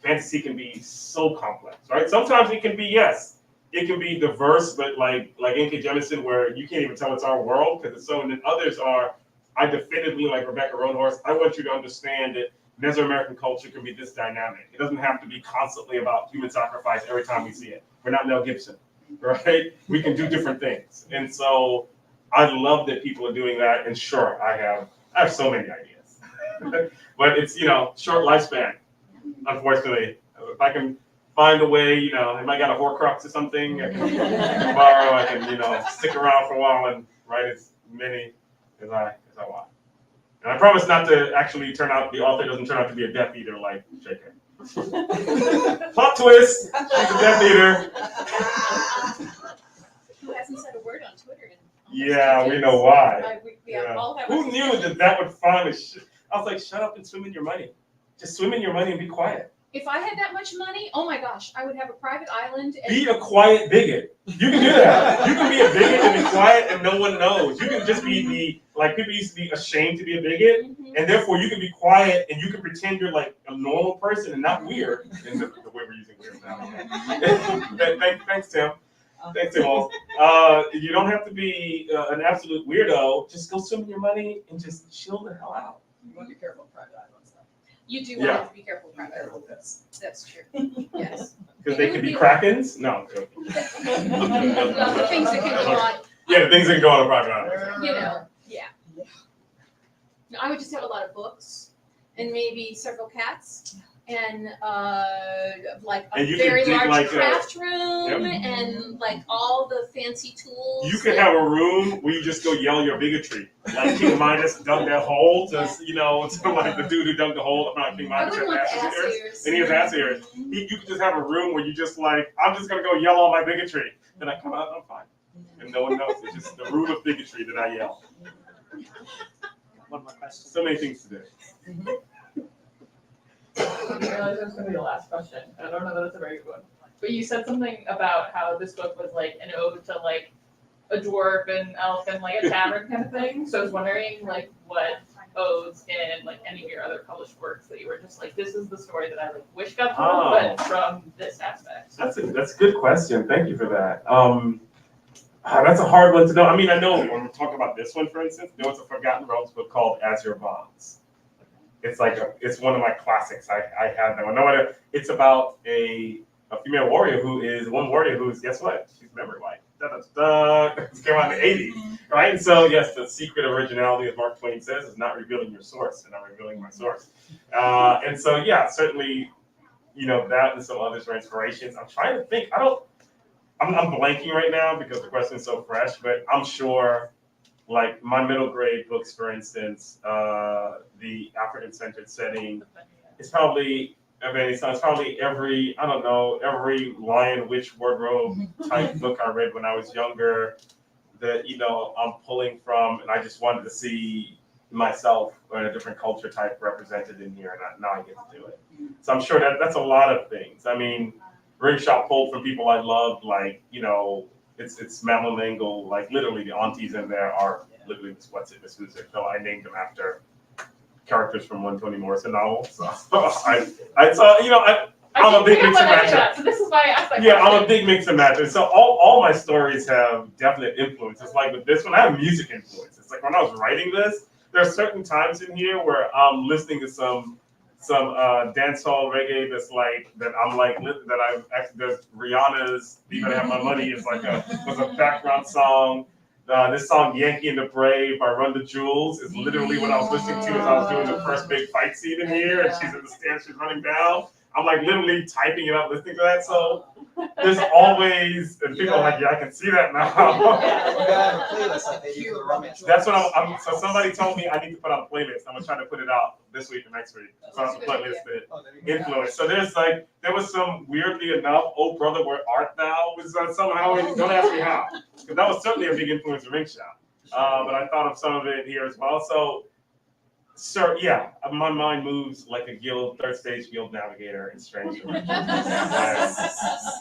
fantasy can be so complex, right? Sometimes it can be, it can be diverse, but like N.K. Jemisin, where you can't even tell it's our world because it's so, and then others are, I definitively, like Rebecca Roanforth, I want you to understand that Mesoamerican culture can be this dynamic. It doesn't have to be constantly about human sacrifice every time we see it. We're not Mel Gibson, right? We can do different things. And so I love that people are doing that. And sure, I have so many ideas. But it's, short lifespan, unfortunately. If I can find a way, if I got a Horcrux or something, I can borrow, I can, stick around for a while and write as many as I want. And I promise not to actually the author doesn't turn out to be a Death Eater like JK. Plot twist, she's a Death Eater. Who hasn't said a word on Twitter in Yeah, we know why. we all have Who knew that would finally, I was like, shut up and swim in your money. Just swim in your money and be quiet. If I had that much money, oh my gosh, I would have a private island. And Be a quiet bigot. You can do that. You can be a bigot and be quiet and no one knows. You can just be people used to be ashamed to be a bigot, and therefore you can be quiet and you can pretend you're a normal person and not weird. In the way we're using weird now. Thanks, Tim. Thanks, Tim. You don't have to be an absolute weirdo. Just go swim in your money and just chill the hell out. You want to be careful of private islands, though. You do Yeah. have to be careful around there. That's true. Yes. Because they could be krakens? No. The things that can go on, Yeah, the things that can go on a private island. you know, yeah. No, I would just have a lot of books and maybe several cats and like a And you could very dig large like craft room Yep. and like all the fancy tools. You could have a room where you just go yell your bigotry. Like King Midas dug that hole to like the dude who dug the hole. Not King I Midas wouldn't want the has ass ass ears. ears. And he has ass ears. You could just have a room where you just like, I'm just gonna go yell all my bigotry. Then I come out, I'm fine. And no one knows. It's just the root of bigotry that I yell. One more question. So many things to do. I realize it was gonna be the last question. I don't know that it's a very good one. But you said something about how this book was like an ode to like a dwarf and elf and like a tavern kind of thing. So I was wondering like what odes in like any of your other published works that you were just like, this is the story that I like wish got told, but from this aspect. That's a good question. Thank you for that. That's a hard one to know. I mean, I know when we're talking about this one, for instance, there was a Forgotten Realms book called As Your Bonds. It's like it's one of my classics. I have that one. No matter, it's about a female warrior who is guess what? She's memory white. It came out in the 80s, right? And so yes, the secret of originality, as Mark Twain says, is not revealing your source, and I'm revealing my source. And so yeah, certainly, that and some others are inspirations. I'm trying to think. I'm blanking right now because the question is so fresh, but I'm sure, like my middle grade books, for instance, the African-centered setting, it's probably every Lion Witch Wardrobe type book I read when I was younger that, I'm pulling from, and I just wanted to see myself or a different culture type represented in here, and now I get to do it. So I'm sure that's a lot of things. I mean, Ringshot pulled from people I loved, like, it's Mammal Mangle, like literally the aunties in there are literally what's it, Miss Who's It. So I named them after characters from one Toni Morrison novel. So I'm a big mix and matcher. So this is why I asked that Yeah, question. I'm a big mix and matcher. So all my stories have definite influence. It's like with this one, I have music influence. It's like when I was writing this, there are certain times in here where I'm listening to some dancehall reggae that I've actually, there's Rihanna's "You Better Have My Money" was a background song. This song "Yankee and the Brave" by Run the Jewels is literally what I was listening to as I was doing the first big fight scene in here, and she's in the stairs, she's running down. I'm like literally typing it up, listening to that. So there's always, and people are like, yeah, I can see that now. We gotta have a playlist like they do for the romance. That's what so somebody told me I need to put out a playlist. I'm gonna try to put it out this week or next week. So it's a playlist that influence. So there was some, weirdly enough, "Oh Brother, Where Art Thou?" was somehow, don't ask me how, because that was certainly a big influence of Ringshot. But I thought of some of it here as well. So, sir, yeah, my mind moves like a third stage guild navigator in Stranger.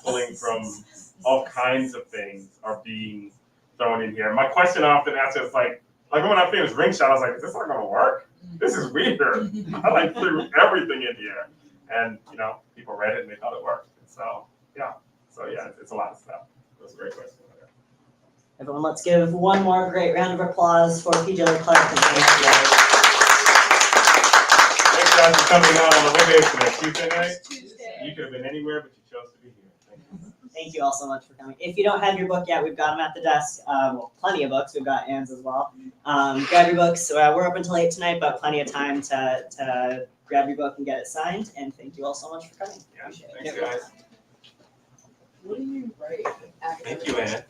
Pulling from all kinds of things are being thrown in here. My question I often ask is like when I finished Ringshot, I was like, is this not gonna work? This is weird. I threw everything in here. And people read it and they thought it worked. And so yeah, it's a lot of stuff. That's a great question. Everyone, let's give one more great round of applause for Djèlí Clark. Thanks guys for coming out on the Wednesday today. Tuesday night. You could have been anywhere, but you chose to be here. Thank you. Thank you all so much for coming. If you don't have your book yet, we've got them at the desk. Plenty of books. We've got Ann's as well. Grab your books. We're open till 8 tonight, but plenty of time to grab your book and get it signed. And thank you all so much for coming. Yeah, thanks guys. What do you write? Thank you, Ann.